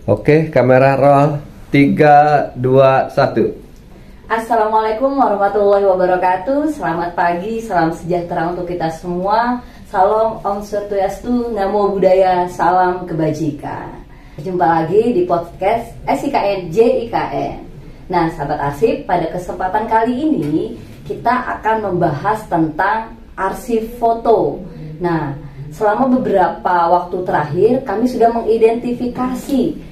Oke, kamera roll. 3, 2, 1. Assalamualaikum warahmatullahi wabarakatuh. Selamat pagi, salam sejahtera untuk kita semua. Salam Om Swastiastu, Namo Buddhaya, salam kebajikan. Jumpa lagi di podcast SIKN JIKN. Nah, sahabat arsip, pada kesempatan kali ini kita akan membahas tentang arsip foto. Nah, selama beberapa waktu terakhir kami sudah mengidentifikasi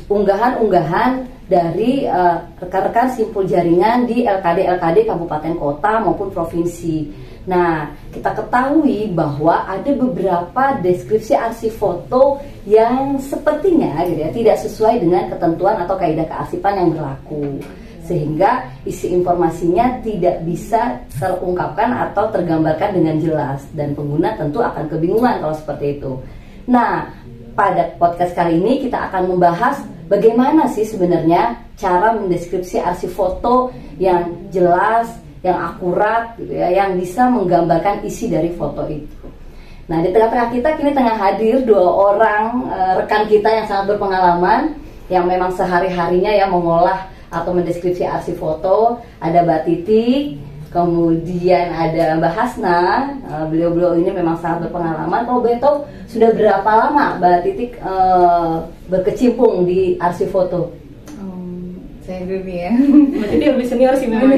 unggahan-unggahan dari rekan-rekan simpul jaringan di LKD kabupaten kota maupun provinsi. Nah, kita ketahui bahwa ada beberapa deskripsi arsip foto yang sepertinya gitu ya, tidak sesuai dengan ketentuan atau kaidah kearsipan yang berlaku, sehingga isi informasinya tidak bisa terungkapkan atau tergambarkan dengan jelas, dan pengguna tentu akan kebingungan kalau seperti itu. Nah, pada podcast kali ini kita akan membahas bagaimana sih sebenarnya cara mendeskripsi arsip foto yang jelas, yang akurat gitu ya, yang bisa menggambarkan isi dari foto itu. Nah, di tengah-tengah kita kini tengah hadir dua orang rekan kita yang sangat berpengalaman, yang memang sehari-harinya ya mengolah atau mendeskripsi arsip foto. Ada Mbak Titik, kemudian ada Mbak Hasna. Beliau-beliau ini memang sangat berpengalaman. Kalau boleh tahu, sudah berapa lama Mbak Titik berkecimpung di arsip foto? Saya dulu ya. Berarti dia lebih senior sih memang.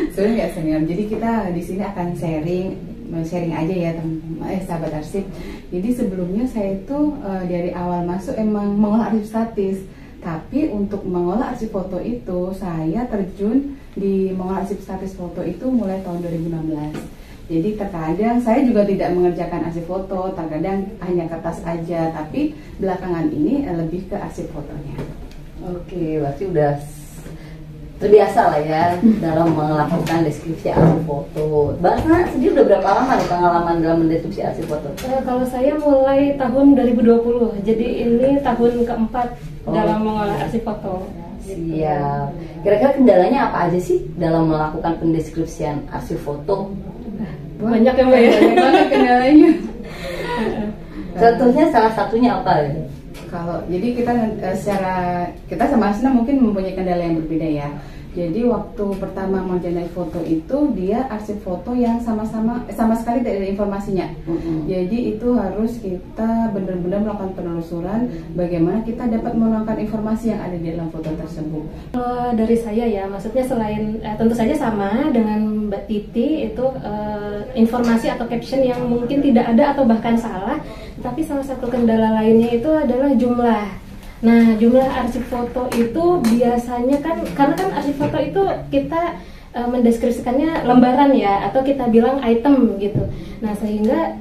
Sebenarnya nggak senior. Jadi kita di sini akan sharing aja ya teman-teman, sahabat arsip. Jadi sebelumnya saya itu dari awal masuk emang mengolah arsip statis. Tapi untuk mengolah arsip foto itu saya terjun di mengolah arsip statis foto itu mulai tahun 2016. Jadi terkadang saya juga tidak mengerjakan arsip foto, terkadang hanya kertas aja. Tapi belakangan ini lebih ke arsip fotonya. Oke, berarti udah terbiasa lah ya dalam melakukan deskripsi arsip foto. Mbak Hasna sendiri udah berapa lama nih pengalaman dalam mendeskripsi arsip foto? Kalau saya mulai tahun 2020, jadi ini tahun keempat dalam mengolah arsip foto. Siap. Kira-kira kendalanya apa aja sih dalam melakukan pendeskripsian arsip foto? Banyak ya Mbak ya? Banyak banget kendalanya. Contohnya salah satunya apa ya? Kalau jadi kita sama Asna mungkin mempunyai kendala yang berbeda ya. Jadi waktu pertama mengenai foto itu dia arsip foto yang sama sekali tidak ada informasinya. Jadi itu harus kita benar-benar melakukan penelusuran bagaimana kita dapat menemukan informasi yang ada di dalam foto tersebut. Dari saya ya, maksudnya selain tentu saja sama dengan Mbak Titi itu informasi atau caption yang mungkin tidak ada atau bahkan salah, tapi salah satu kendala lainnya itu adalah jumlah. Nah, jumlah arsip foto itu biasanya kan, karena kan arsip foto itu kita mendeskripsikannya lembaran ya, atau kita bilang item gitu. Nah, sehingga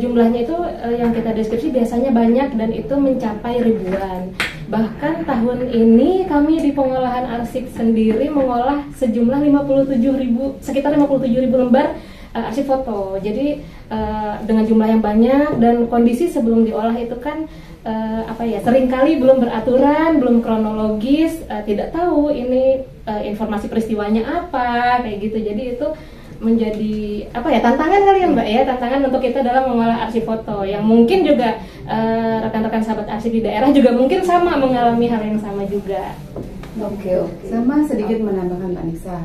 jumlahnya itu yang kita deskripsi biasanya banyak dan itu mencapai ribuan. Bahkan tahun ini kami di pengolahan arsip sendiri mengolah sejumlah sekitar 57.000 lembar arsip foto. Jadi dengan jumlah yang banyak dan kondisi sebelum diolah itu kan seringkali belum beraturan, belum kronologis, tidak tahu ini informasi peristiwanya apa kayak gitu. Jadi itu menjadi tantangan kali ya Mbak ya, tantangan untuk kita dalam mengolah arsip foto yang mungkin juga rekan-rekan sahabat arsip di daerah juga mungkin sama mengalami hal yang sama juga. Oke. Sama sedikit menambahkan Mbak Nisa.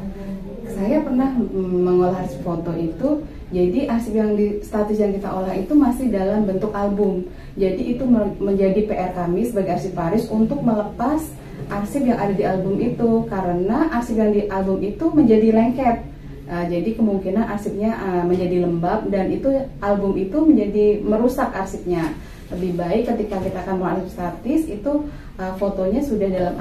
Saya pernah mengolah arsip foto itu, jadi arsip yang di statis yang kita olah itu masih dalam bentuk album. Jadi itu menjadi PR kami sebagai arsiparis untuk melepas arsip yang ada di album itu, karena arsip yang di album itu menjadi lengket. Jadi kemungkinan arsipnya menjadi lembab dan itu album itu menjadi merusak arsipnya. Lebih baik ketika kita akan mengolah arsip statis itu fotonya sudah dalam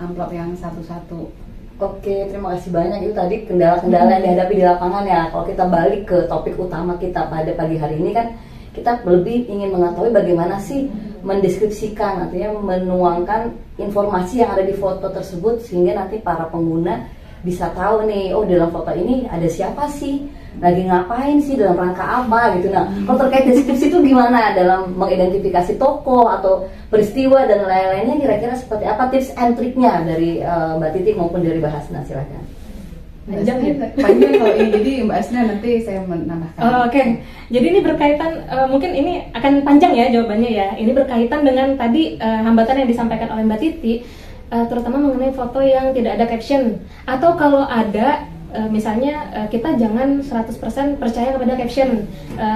amplop yang satu-satu. Oke, terima kasih banyak. Itu tadi kendala-kendala yang dihadapi di lapangan ya. Kalau kita balik ke topik utama kita pada pagi hari ini kan, kita lebih ingin mengetahui bagaimana sih mendeskripsikan, artinya menuangkan informasi yang ada di foto tersebut sehingga nanti para pengguna bisa tahu nih, oh dalam foto ini ada siapa sih, lagi ngapain sih, dalam rangka apa gitu. Nah, kalau terkait deskripsi itu gimana dalam mengidentifikasi tokoh atau peristiwa dan lain-lainnya, kira-kira seperti apa tips and triknya dari Mbak Titik maupun dari Mbak Hasna, silakan. Panjang ya? Panjang kalau ini, jadi Mbak Asna nanti saya menambahkan. Oke. Jadi ini berkaitan, mungkin ini akan panjang ya jawabannya ya. Ini berkaitan dengan tadi hambatan yang disampaikan oleh Mbak Titi, terutama mengenai foto yang tidak ada caption. Atau kalau ada, misalnya kita jangan 100% percaya kepada caption.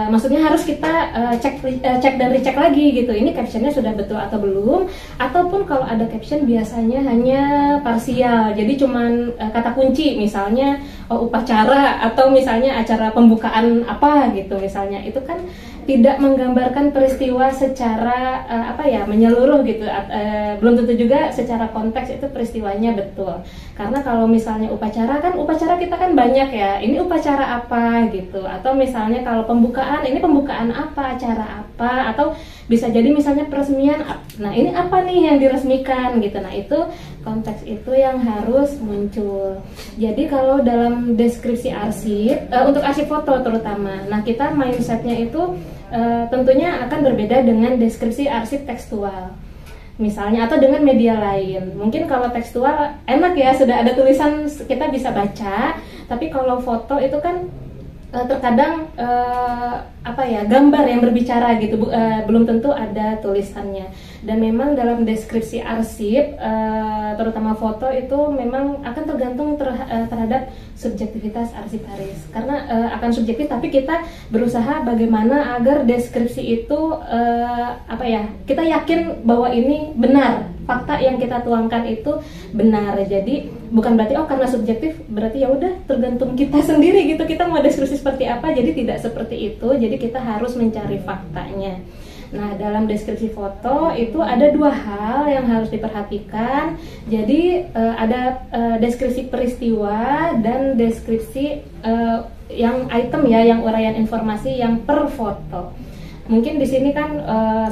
Maksudnya harus kita cek dan recheck lagi gitu. Ini captionnya sudah betul atau belum? Ataupun kalau ada caption biasanya hanya parsial. Jadi cuman kata kunci, misalnya upacara atau misalnya acara pembukaan apa gitu misalnya. Itu kan tidak menggambarkan peristiwa secara menyeluruh gitu. Belum tentu juga secara konteks itu peristiwanya betul. Karena kalau misalnya upacara kita kan banyak ya. Ini upacara apa gitu. Atau misalnya kalau pembukaan, ini pembukaan apa, acara apa, atau bisa jadi misalnya peresmian. Nah, ini apa nih yang diresmikan gitu. Nah, itu konteks itu yang harus muncul. Jadi kalau dalam deskripsi arsip, untuk arsip foto terutama, nah kita mindsetnya itu tentunya akan berbeda dengan deskripsi arsip tekstual misalnya, atau dengan media lain. Mungkin kalau tekstual enak ya, sudah ada tulisan kita bisa baca, tapi kalau foto itu kan terkadang gambar yang berbicara gitu, belum tentu ada tulisannya. Dan memang dalam deskripsi arsip, terutama foto itu memang akan tergantung terhadap subjektivitas arsiparis. Karena akan subjektif, tapi kita berusaha bagaimana agar deskripsi itu kita yakin bahwa ini benar, fakta yang kita tuangkan itu benar. Jadi bukan berarti karena subjektif berarti ya udah tergantung kita sendiri gitu, kita mau deskripsi seperti apa. Jadi tidak seperti itu. Jadi kita harus mencari faktanya. Nah, dalam deskripsi foto itu ada dua hal yang harus diperhatikan. Jadi ada deskripsi peristiwa dan deskripsi yang item ya, yang uraian informasi yang per foto. Mungkin di sini kan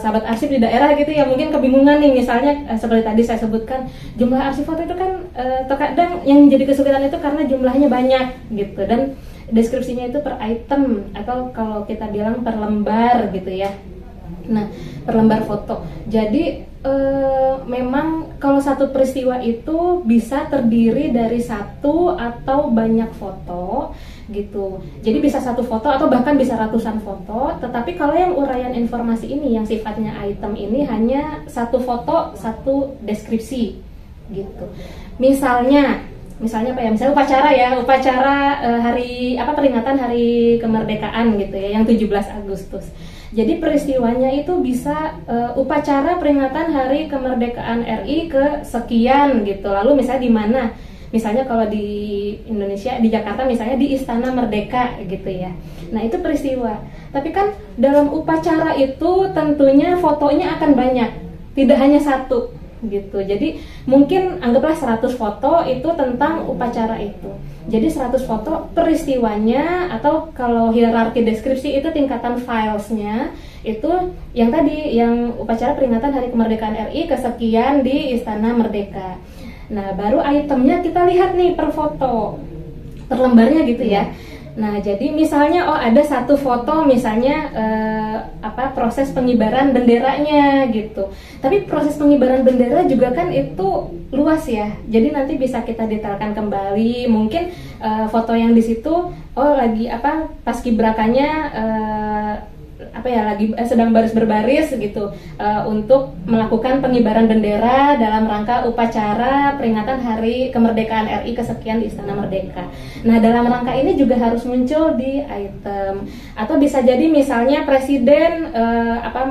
sahabat arsip di daerah gitu ya, mungkin kebingungan nih, misalnya seperti tadi saya sebutkan, jumlah arsip foto itu kan terkadang yang jadi kesulitan itu karena jumlahnya banyak gitu, dan deskripsinya itu per item atau kalau kita bilang per lembar gitu ya. Nah, per lembar foto. Jadi memang kalau satu peristiwa itu bisa terdiri dari satu atau banyak foto gitu. Jadi bisa satu foto atau bahkan bisa ratusan foto. Tetapi kalau yang uraian informasi ini yang sifatnya item ini hanya satu foto, satu deskripsi gitu. Misalnya apa ya? Misalnya upacara peringatan hari kemerdekaan gitu ya, yang 17 Agustus. Jadi peristiwanya itu bisa upacara peringatan hari kemerdekaan RI ke sekian gitu. Lalu misalnya di mana? Misalnya kalau di Indonesia, di Jakarta misalnya di Istana Merdeka gitu ya. Nah, itu peristiwa. Tapi kan dalam upacara itu tentunya fotonya akan banyak, tidak hanya satu gitu. Jadi mungkin anggaplah 100 foto itu tentang upacara itu. Jadi 100 foto peristiwanya, atau kalau hierarki deskripsi itu tingkatan filesnya itu yang tadi, yang upacara peringatan hari kemerdekaan RI kesekian di Istana Merdeka. Nah, baru itemnya kita lihat nih per foto, per lembarnya gitu ya. Nah, jadi misalnya ada satu foto misalnya proses pengibaran benderanya gitu. Tapi proses pengibaran bendera juga kan itu luas ya. Jadi nanti bisa kita detailkan kembali. Mungkin foto yang di situ lagi paskibrakanya lagi sedang baris berbaris gitu untuk melakukan pengibaran bendera dalam rangka upacara peringatan hari kemerdekaan RI kesekian di Istana Merdeka. Nah, dalam rangka ini juga harus muncul di item. Atau bisa jadi misalnya presiden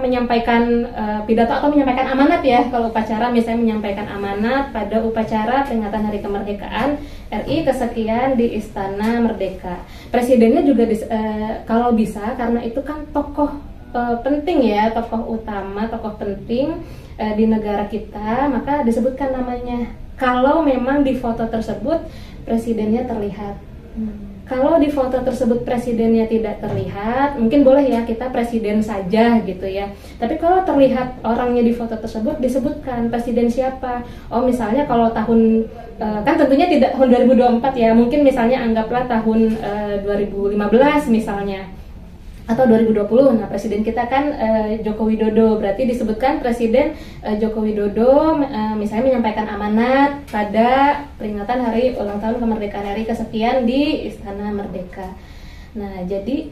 menyampaikan pidato atau menyampaikan amanat ya, kalau upacara misalnya menyampaikan amanat pada upacara peringatan hari kemerdekaan RI kesekian di Istana Merdeka. Presidennya juga kalau bisa, karena itu kan tokoh penting ya, tokoh utama, tokoh penting di negara kita, maka disebutkan namanya. Kalau memang di foto tersebut presidennya terlihat. Kalau di foto tersebut presidennya tidak terlihat, mungkin boleh ya kita presiden saja gitu ya. Tapi kalau terlihat orangnya di foto tersebut, disebutkan presiden siapa. Misalnya kalau tahun, kan tentunya tidak tahun 2024 ya, mungkin misalnya anggaplah tahun 2015 misalnya. atau 2020. Nah, presiden kita kan Joko Widodo, berarti disebutkan Presiden Joko Widodo misalnya menyampaikan amanat pada peringatan hari ulang tahun kemerdekaan RI kesekian di Istana Merdeka. Nah, jadi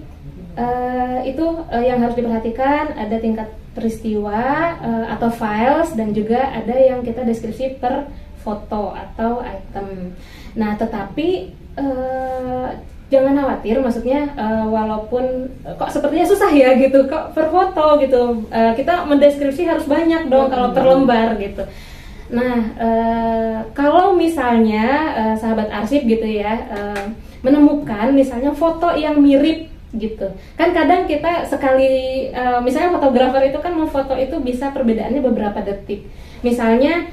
itu yang harus diperhatikan, ada tingkat peristiwa atau files, dan juga ada yang kita deskripsi per foto atau item. Nah, tetapi jangan khawatir, maksudnya walaupun kok sepertinya susah ya gitu, kok per foto gitu, kita mendeskripsi harus banyak dong kalau per lembar gitu. Nah, kalau misalnya sahabat arsip gitu ya menemukan misalnya foto yang mirip gitu, kan kadang kita sekali misalnya fotografer itu kan memfoto itu bisa perbedaannya beberapa detik. Misalnya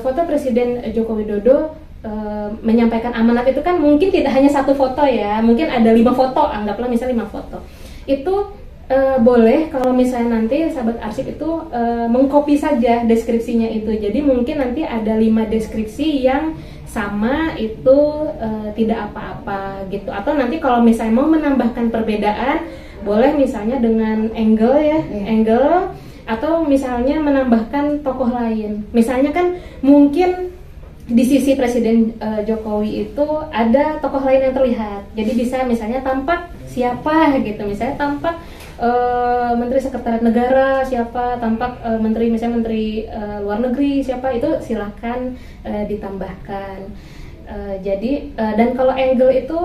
foto Presiden Joko Widodo menyampaikan amanat itu kan mungkin tidak hanya satu foto ya, mungkin ada 5 foto, anggaplah misalnya 5 foto. Itu boleh kalau misalnya nanti sahabat arsip itu mengcopy saja deskripsinya itu. Jadi mungkin nanti ada 5 deskripsi yang sama itu tidak apa-apa gitu. Atau nanti kalau misalnya mau menambahkan perbedaan, boleh misalnya dengan angle ya, angle, atau misalnya menambahkan tokoh lain. Misalnya kan mungkin di sisi Presiden Jokowi itu ada tokoh lain yang terlihat, jadi bisa misalnya tampak siapa gitu, misalnya tampak Menteri Sekretariat Negara siapa, tampak Menteri misalnya Menteri Luar Negeri siapa, itu silahkan ditambahkan. Jadi dan kalau angle itu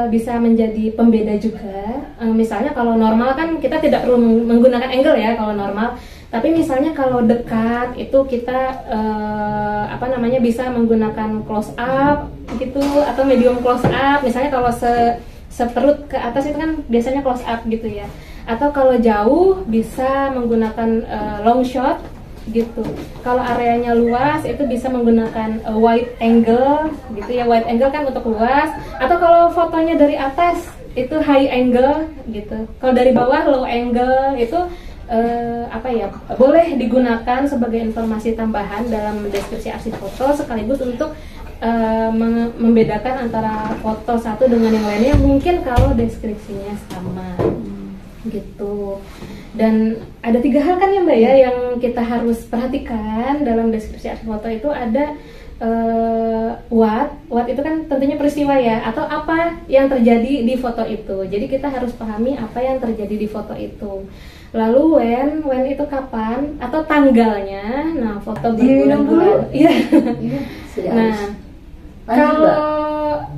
bisa menjadi pembeda juga. Misalnya kalau normal kan kita tidak perlu menggunakan angle ya kalau normal. Tapi misalnya kalau dekat itu kita bisa menggunakan close up gitu, atau medium close up. Misalnya kalau seperut ke atas itu kan biasanya close up gitu ya. Atau kalau jauh bisa menggunakan long shot gitu. Kalau areanya luas itu bisa menggunakan wide angle gitu ya. Wide angle kan untuk luas. Atau kalau fotonya dari atas itu high angle gitu. Kalau dari bawah low angle itu boleh digunakan sebagai informasi tambahan dalam deskripsi arsip foto, sekaligus untuk membedakan antara foto satu dengan yang lainnya mungkin kalau deskripsinya sama gitu. Dan ada 3 hal kan ya Mbak ya yang kita harus perhatikan dalam deskripsi arsip foto. Itu ada what itu kan tentunya peristiwa ya, atau apa yang terjadi di foto itu. Jadi kita harus pahami apa yang terjadi di foto itu. Lalu when itu kapan atau tanggalnya. Nah, foto berbulan-bulan. Iya. Nah,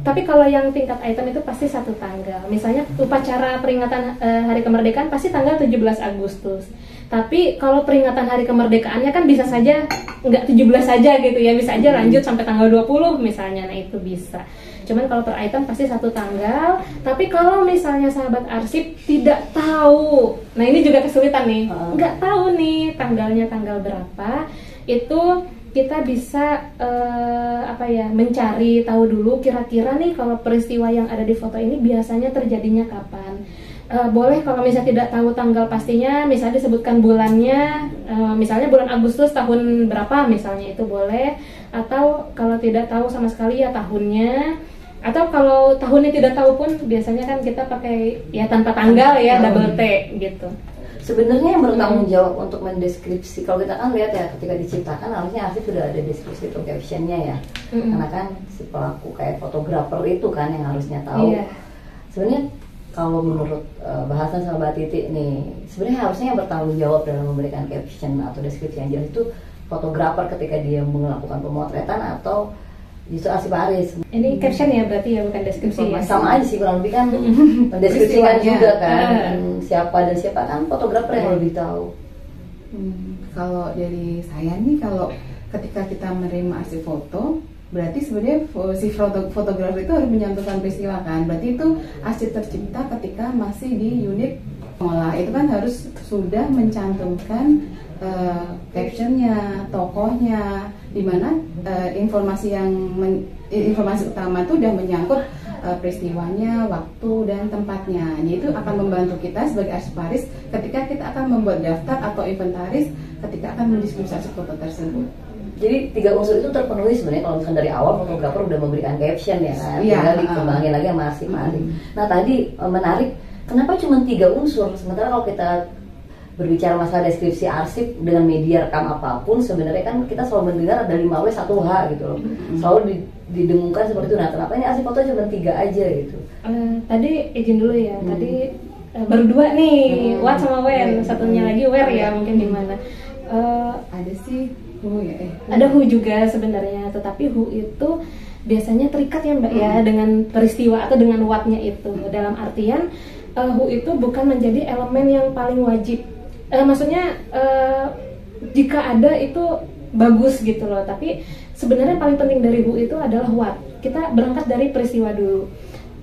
tapi kalau yang tingkat item itu pasti satu tanggal. Misalnya upacara peringatan Hari Kemerdekaan pasti tanggal 17 Agustus. Tapi kalau peringatan Hari Kemerdekaannya kan bisa saja nggak 17 saja gitu ya, bisa aja lanjut sampai tanggal 20 misalnya. Nah, itu bisa. Cuman kalau per item pasti satu tanggal. Tapi kalau misalnya sahabat arsip tidak tahu, nah ini juga kesulitan nih, nggak tahu nih tanggalnya tanggal berapa, itu kita bisa mencari tahu dulu kira-kira nih kalau peristiwa yang ada di foto ini biasanya terjadinya kapan. Boleh kalau misalnya tidak tahu tanggal pastinya, misalnya disebutkan bulannya, misalnya bulan Agustus tahun berapa misalnya, itu boleh. Atau kalau tidak tahu sama sekali ya tahunnya. Atau kalau tahunnya tidak tahu pun biasanya kan kita pakai ya tanpa tanggal ya, double T gitu. Sebenarnya yang bertanggung jawab untuk mendeskripsi, kalau kita kan lihat ya ketika diciptakan harusnya arsip sudah ada deskripsi atau captionnya ya. Karena kan si pelaku kayak fotografer itu kan yang harusnya tahu. Sebenarnya kalau menurut bahasan sama Mbak Titi nih, sebenarnya harusnya yang bertanggung jawab dalam memberikan caption atau deskripsi yang jelas itu fotografer ketika dia melakukan pemotretan, atau justru arsip aris. Ini caption ya berarti ya, bukan deskripsi ya? Sama aja sih kurang lebih kan, mendeskripsikan juga kan siapa dan siapa, kan fotografer yang lebih tahu. Kalau dari saya nih, kalau ketika kita menerima arsip foto, berarti sebenarnya si fotografer itu harus menyantumkan peristiwa kan. Berarti itu arsip tercipta ketika masih di unit pengolah. Itu kan harus sudah mencantumkan captionnya, tokohnya, dimana informasi utama itu udah menyangkut peristiwanya, waktu dan tempatnya. Itu akan membantu kita sebagai arsiparis ketika kita akan membuat daftar atau inventaris ketika akan mendeskripsikan foto tersebut. Jadi 3 unsur itu terpenuhi sebenarnya kalau misalkan dari awal fotografer udah memberikan caption ya kan, tinggal dikembangin lagi sama arsip. Nah tadi menarik kenapa cuma 3 unsur? Sementara kalau kita berbicara masalah deskripsi arsip dengan media rekam apapun, sebenarnya kan kita selalu mendengar ada 5W 1H gitu loh. Selalu didengungkan seperti itu. Nah, kenapa ini arsip foto cuma 3 aja gitu? Tadi izin dulu ya. Tadi baru 2 nih, what sama when. Satunya lagi where ya, mungkin di mana. Ada sih who ya. Ada who juga sebenarnya, tetapi who itu biasanya terikat ya Mbak ya dengan peristiwa atau dengan what-nya itu. Dalam artian who itu bukan menjadi elemen yang paling wajib. Maksudnya jika ada itu bagus gitu loh, tapi sebenarnya paling penting dari who itu adalah what. Kita berangkat dari peristiwa dulu.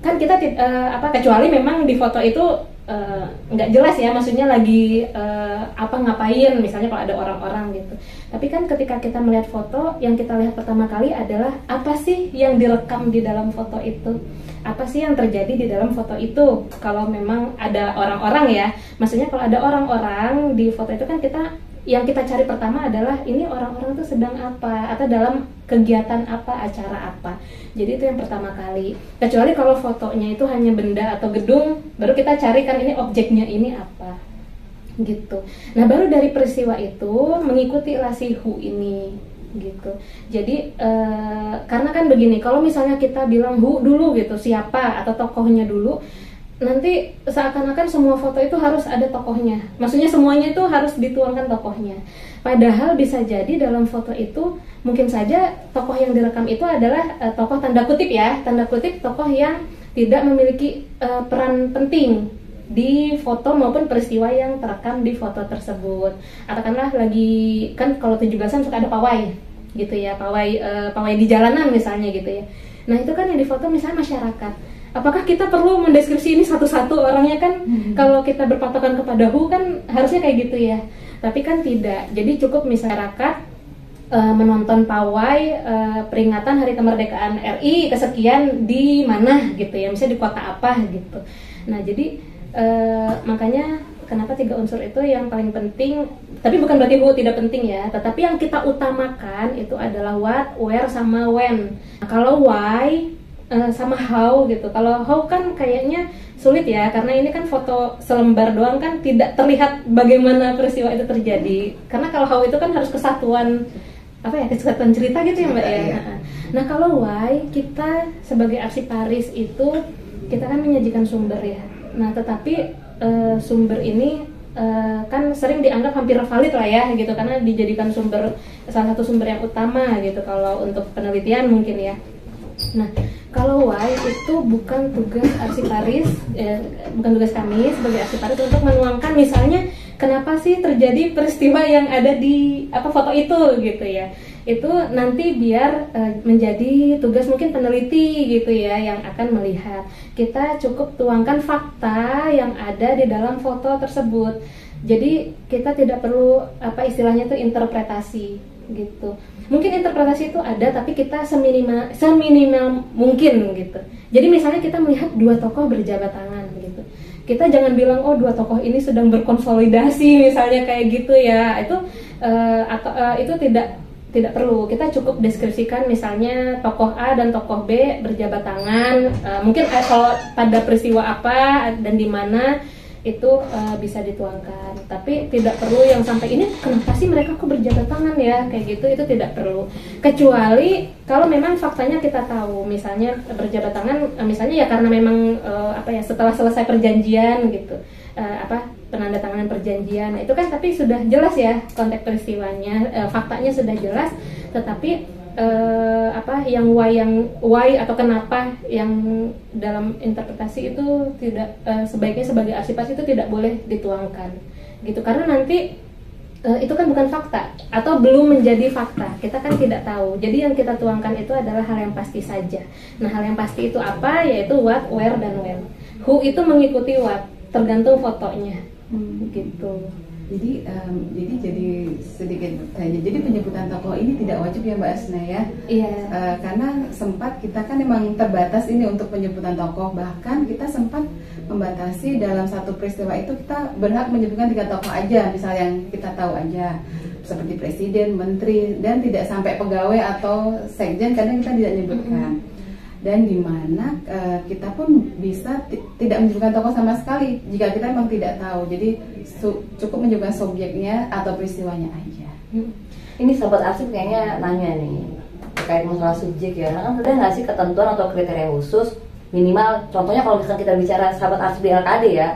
Kan kita kecuali memang di foto itu nggak jelas ya, maksudnya lagi apa ngapain, misalnya kalau ada orang-orang gitu. Tapi kan ketika kita melihat foto, yang kita lihat pertama kali adalah apa sih yang direkam di dalam foto itu, apa sih yang terjadi di dalam foto itu. Kalau memang ada orang-orang ya, maksudnya kalau ada orang-orang di foto itu kan yang kita cari pertama adalah ini orang-orang itu sedang apa atau dalam kegiatan apa, acara apa. Jadi itu yang pertama kali. Kecuali kalau fotonya itu hanya benda atau gedung, baru kita cari kan ini objeknya ini apa gitu. Nah, baru dari peristiwa itu mengikutilah si who ini gitu. Jadi karena kan begini, kalau misalnya kita bilang who dulu gitu, siapa atau tokohnya dulu, nanti seakan-akan semua foto itu harus ada tokohnya. Maksudnya semuanya itu harus dituangkan tokohnya. Padahal bisa jadi dalam foto itu mungkin saja tokoh yang direkam itu adalah tokoh tanda kutip ya, tanda kutip tokoh yang tidak memiliki peran penting di foto maupun peristiwa yang terekam di foto tersebut. Katakanlah lagi, kan kalau 17-an suka ada pawai gitu ya, pawai di jalanan misalnya gitu ya. Nah, itu kan yang di foto misalnya masyarakat. Apakah kita perlu mendeskripsi ini satu-satu orangnya kan? Kalau kita berpatokan kepada who kan harusnya kayak gitu ya. Tapi kan tidak. Jadi cukup masyarakat menonton pawai peringatan Hari Kemerdekaan RI kesekian di mana gitu ya, misalnya di kota apa gitu. Nah, jadi makanya kenapa 3 unsur itu yang paling penting. Tapi bukan berarti who tidak penting ya, tetapi yang kita utamakan itu adalah what, where, sama when. Nah, kalau why sama how gitu. Kalau how kan kayaknya sulit ya, karena ini kan foto selembar doang kan tidak terlihat bagaimana peristiwa itu terjadi. Karena kalau how itu kan harus kesatuan kesatuan cerita gitu ya Mbak ya. Nah, kalau why, kita sebagai arsiparis itu kita kan menyajikan sumber ya. Nah, tetapi sumber ini kan sering dianggap hampir valid lah ya gitu, karena dijadikan salah satu sumber yang utama gitu kalau untuk penelitian mungkin ya. Nah, kalau why itu bukan tugas arsiparis, bukan tugas kami sebagai arsiparis untuk menuangkan misalnya kenapa sih terjadi peristiwa yang ada di foto itu gitu ya. Itu nanti biar menjadi tugas mungkin peneliti gitu ya yang akan melihat. Kita cukup tuangkan fakta yang ada di dalam foto tersebut. Jadi kita tidak perlu istilahnya itu interpretasi gitu. Mungkin interpretasi itu ada, tapi kita seminimal mungkin gitu. Jadi misalnya kita melihat 2 tokoh berjabat tangan gitu, kita jangan bilang oh 2 tokoh ini sedang berkonsolidasi misalnya kayak gitu ya. Itu itu tidak perlu. Kita cukup deskripsikan misalnya tokoh A dan tokoh B berjabat tangan, mungkin kalau pada peristiwa apa dan di mana itu bisa dituangkan. Tapi tidak perlu yang sampai ini kenapa sih mereka kok berjabat tangan ya kayak gitu, itu tidak perlu. Kecuali kalau memang faktanya kita tahu, misalnya berjabat tangan misalnya ya karena memang setelah selesai perjanjian gitu, penandatanganan perjanjian. Nah, itu kan tapi sudah jelas ya konteks peristiwanya, faktanya sudah jelas, tetapi yang why atau kenapa yang dalam interpretasi itu tidak, sebaiknya sebagai arsipas itu tidak boleh dituangkan gitu, karena nanti itu kan bukan fakta atau belum menjadi fakta, kita kan tidak tahu. Jadi yang kita tuangkan itu adalah hal yang pasti saja. Nah, hal yang pasti itu apa? Yaitu what, where, dan when. Who itu mengikuti what, tergantung fotonya gitu. Jadi sedikit saja. Jadi penyebutan tokoh ini tidak wajib ya Mbak Asna ya. Iya. Karena sempat kita kan memang terbatas ini untuk penyebutan tokoh. Bahkan kita sempat membatasi dalam satu peristiwa itu kita berhak menyebutkan 3 tokoh aja, misal yang kita tahu aja, seperti presiden, menteri, dan tidak sampai pegawai atau sekjen kadang kita tidak menyebutkan. Dan di mana kita pun bisa tidak menyebutkan tokoh sama sekali jika kita memang tidak tahu. Jadi cukup menyebutkan subjeknya atau peristiwanya aja. Ini sahabat arsip kayaknya nanya nih terkait masalah subjek ya. Kan ada nggak sih ketentuan atau kriteria khusus minimal? Contohnya kalau misalnya kita bicara sahabat arsip di LKD ya,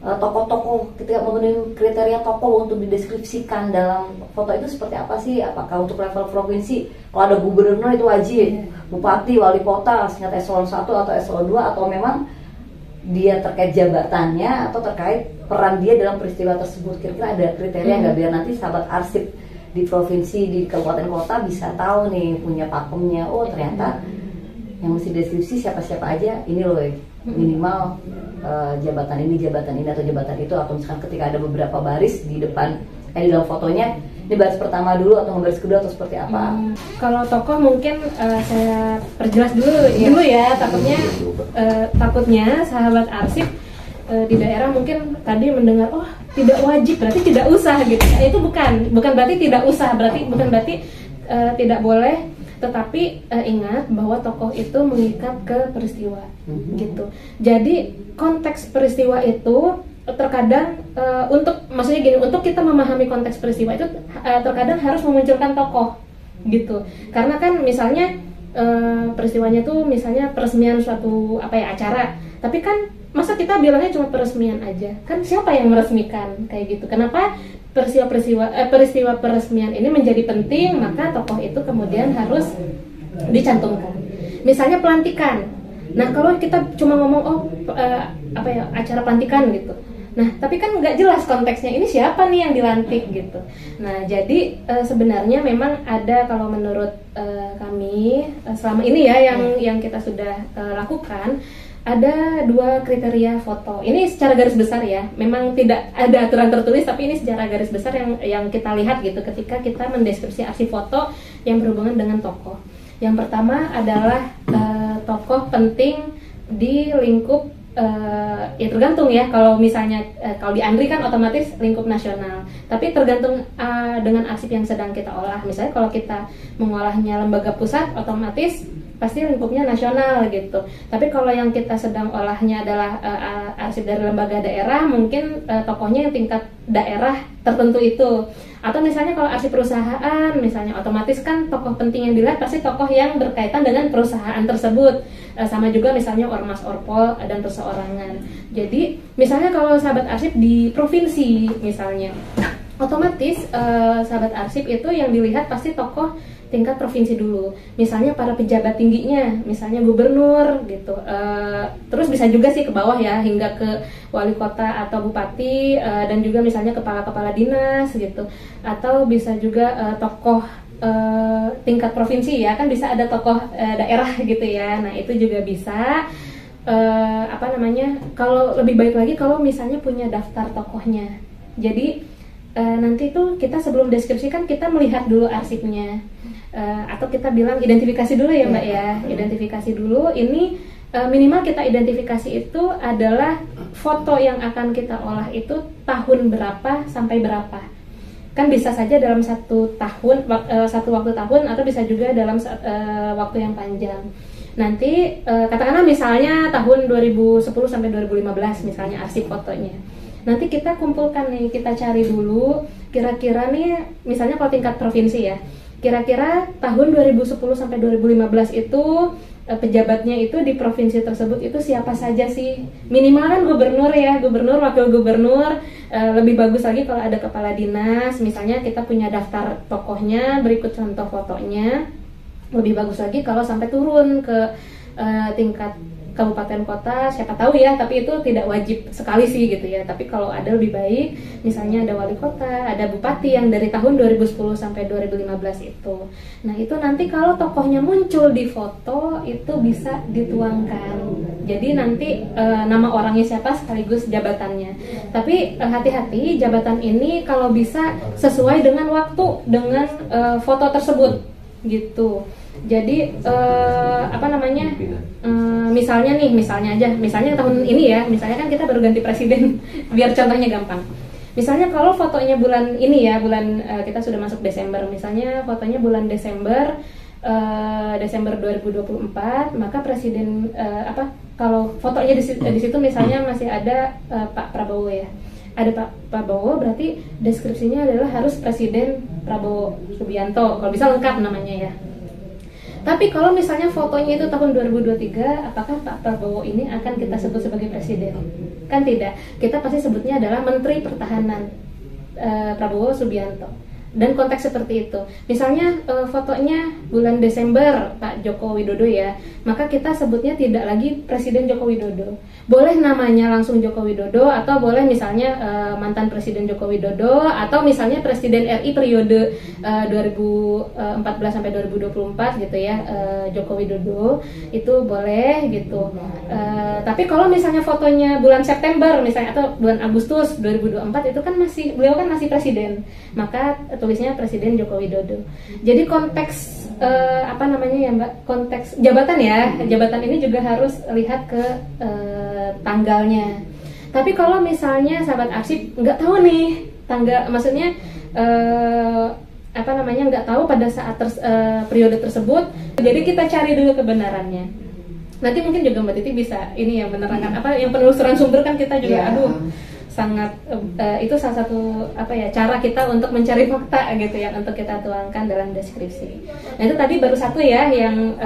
tokoh-tokoh ketika memenuhi kriteria tokoh untuk dideskripsikan dalam foto itu seperti apa sih? Apakah untuk level provinsi kalau ada gubernur itu wajib, bupati, wali kota, singkat eselon 1 atau eselon 2, atau memang dia terkait jabatannya atau terkait peran dia dalam peristiwa tersebut? Kira-kira ada kriteria nggak biar nanti sahabat arsip di provinsi, di kabupaten kota bisa tahu nih, punya pakemnya, oh ternyata yang mesti deskripsi siapa-siapa aja, ini loh minimal jabatan ini atau jabatan itu, atau misalkan ketika ada beberapa baris di depan di dalam fotonya, ini baris pertama dulu atau baris kedua atau seperti apa? Kalau tokoh mungkin saya perjelas dulu ya, takutnya sahabat arsip di daerah mungkin tadi mendengar oh tidak wajib berarti tidak usah gitu. Itu bukan berarti tidak usah, bukan berarti tidak boleh, tetapi ingat bahwa tokoh itu mengikat ke peristiwa gitu. Jadi konteks peristiwa itu terkadang maksudnya gini, untuk kita memahami konteks peristiwa itu terkadang harus memunculkan tokoh gitu. Karena kan misalnya peristiwanya tuh misalnya peresmian suatu acara, tapi kan masa kita bilangnya cuma peresmian aja, kan siapa yang meresmikan kayak gitu? Kenapa peristiwa peresmian ini menjadi penting? Maka tokoh itu kemudian harus dicantumkan. Misalnya pelantikan. Nah kalau kita cuma ngomong acara pelantikan gitu, nah tapi kan nggak jelas konteksnya, ini siapa nih yang dilantik gitu. Nah jadi sebenarnya memang ada, kalau menurut kami selama ini ya yang kita sudah lakukan, ada 2 kriteria foto. Ini secara garis besar ya, memang tidak ada aturan tertulis, tapi ini secara garis besar yang kita lihat gitu ketika kita mendeskripsi arsip foto yang berhubungan dengan tokoh. Yang pertama adalah tokoh penting di lingkup ya tergantung ya, kalau misalnya kalau di Andri kan otomatis lingkup nasional, tapi tergantung dengan arsip yang sedang kita olah. Misalnya kalau kita mengolahnya lembaga pusat, otomatis pasti lingkupnya nasional gitu. Tapi kalau yang kita sedang olahnya adalah arsip dari lembaga daerah, mungkin tokohnya yang tingkat daerah tertentu itu. Atau misalnya kalau arsip perusahaan, misalnya otomatis kan tokoh penting yang dilihat pasti tokoh yang berkaitan dengan perusahaan tersebut. Sama juga misalnya ormas, orpol, dan perseorangan. Jadi misalnya kalau sahabat arsip di provinsi misalnya, otomatis sahabat arsip itu yang dilihat pasti tokoh tingkat provinsi dulu, misalnya para pejabat tingginya, misalnya gubernur gitu, terus bisa juga sih ke bawah ya, hingga ke wali kota atau bupati, dan juga misalnya kepala-kepala dinas gitu, atau bisa juga tokoh tingkat provinsi ya, kan bisa ada tokoh daerah gitu ya. Nah itu juga bisa, kalau lebih baik lagi kalau misalnya punya daftar tokohnya. Jadi nanti tuh kita sebelum deskripsi kan kita melihat dulu arsipnya, atau kita bilang identifikasi dulu ya Mbak ya, identifikasi dulu. Ini minimal kita identifikasi itu adalah foto yang akan kita olah itu tahun berapa sampai berapa. Kan bisa saja dalam satu waktu tahun, atau bisa juga dalam waktu yang panjang. Nanti katakanlah misalnya tahun 2010 sampai 2015 misalnya arsip fotonya. Nanti kita kumpulkan nih, kita cari dulu kira-kira nih, misalnya kalau tingkat provinsi ya, kira-kira tahun 2010 sampai 2015 itu pejabatnya itu di provinsi tersebut itu siapa saja sih? Minimal kan gubernur ya, gubernur, wakil gubernur, lebih bagus lagi kalau ada kepala dinas, misalnya kita punya daftar tokohnya, berikut contoh fotonya. Lebih bagus lagi kalau sampai turun ke tingkat kabupaten kota, siapa tahu ya, tapi itu tidak wajib sekali sih gitu ya. Tapi kalau ada lebih baik, misalnya ada wali kota, ada bupati yang dari tahun 2010 sampai 2015 itu. Nah itu nanti kalau tokohnya muncul di foto itu bisa dituangkan. Jadi nanti nama orangnya siapa sekaligus jabatannya. Tapi hati-hati, jabatan ini kalau bisa sesuai dengan waktu, dengan foto tersebut gitu. Jadi misalnya tahun ini ya, misalnya kan kita baru ganti presiden biar contohnya gampang. Misalnya kalau fotonya bulan ini ya, kita sudah masuk Desember, misalnya fotonya bulan Desember Desember 2024, maka presiden kalau fotonya di situ misalnya masih ada Pak Prabowo ya, ada Pak Prabowo, berarti deskripsinya adalah harus Presiden Prabowo Subianto, kalau bisa lengkap namanya ya. Tapi kalau misalnya fotonya itu tahun 2023, apakah Pak Prabowo ini akan kita sebut sebagai presiden? Kan tidak, kita pasti sebutnya adalah Menteri Pertahanan Prabowo Subianto. Dan konteks seperti itu, misalnya fotonya bulan Desember Pak Joko Widodo ya, maka kita sebutnya tidak lagi Presiden Joko Widodo. Boleh namanya langsung Joko Widodo, atau boleh misalnya mantan Presiden Joko Widodo, atau misalnya Presiden RI periode 2014 sampai 2024 gitu ya, Joko Widodo, itu boleh gitu. Tapi kalau misalnya fotonya bulan September misalnya atau bulan Agustus 2024, itu kan beliau kan masih presiden, maka tulisnya Presiden Joko Widodo. Jadi konteks ya Mbak, konteks jabatan ya, jabatan ini juga harus lihat ke tanggalnya. Tapi kalau misalnya sahabat arsip nggak tahu nih tanggal, maksudnya nggak tahu pada saat periode tersebut, jadi kita cari dulu kebenarannya. Nanti mungkin juga Mbak Titi bisa ini ya menerangkan yang penelusuran sumber kan kita juga sangat itu salah satu cara kita untuk mencari fakta gitu ya, untuk kita tuangkan dalam deskripsi. Nah itu tadi baru satu ya yang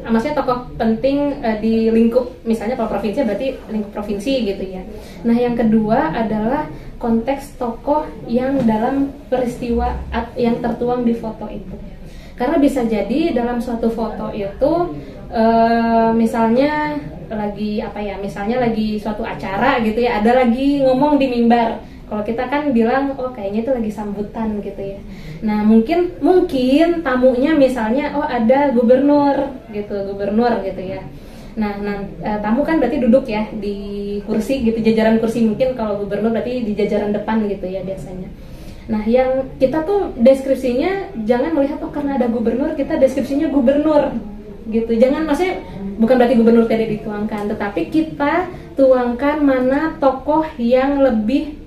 maksudnya tokoh penting di lingkup, misalnya kalau provinsi berarti lingkup provinsi gitu ya. Nah yang kedua adalah konteks tokoh yang dalam peristiwa yang tertuang di foto itu. Karena bisa jadi dalam suatu foto itu misalnya misalnya lagi suatu acara gitu ya, ada lagi ngomong di mimbar. Kalau kita kan bilang kayaknya itu lagi sambutan gitu ya. Nah mungkin tamunya misalnya ada gubernur gitu ya. Nah tamu kan berarti duduk ya di kursi gitu, jajaran kursi, mungkin kalau gubernur berarti di jajaran depan gitu ya biasanya. Nah yang kita tuh deskripsinya jangan melihat karena ada gubernur kita deskripsinya gubernur gitu. Jangan, maksudnya bukan berarti gubernur tidak dituangkan, tetapi kita tuangkan mana tokoh yang lebih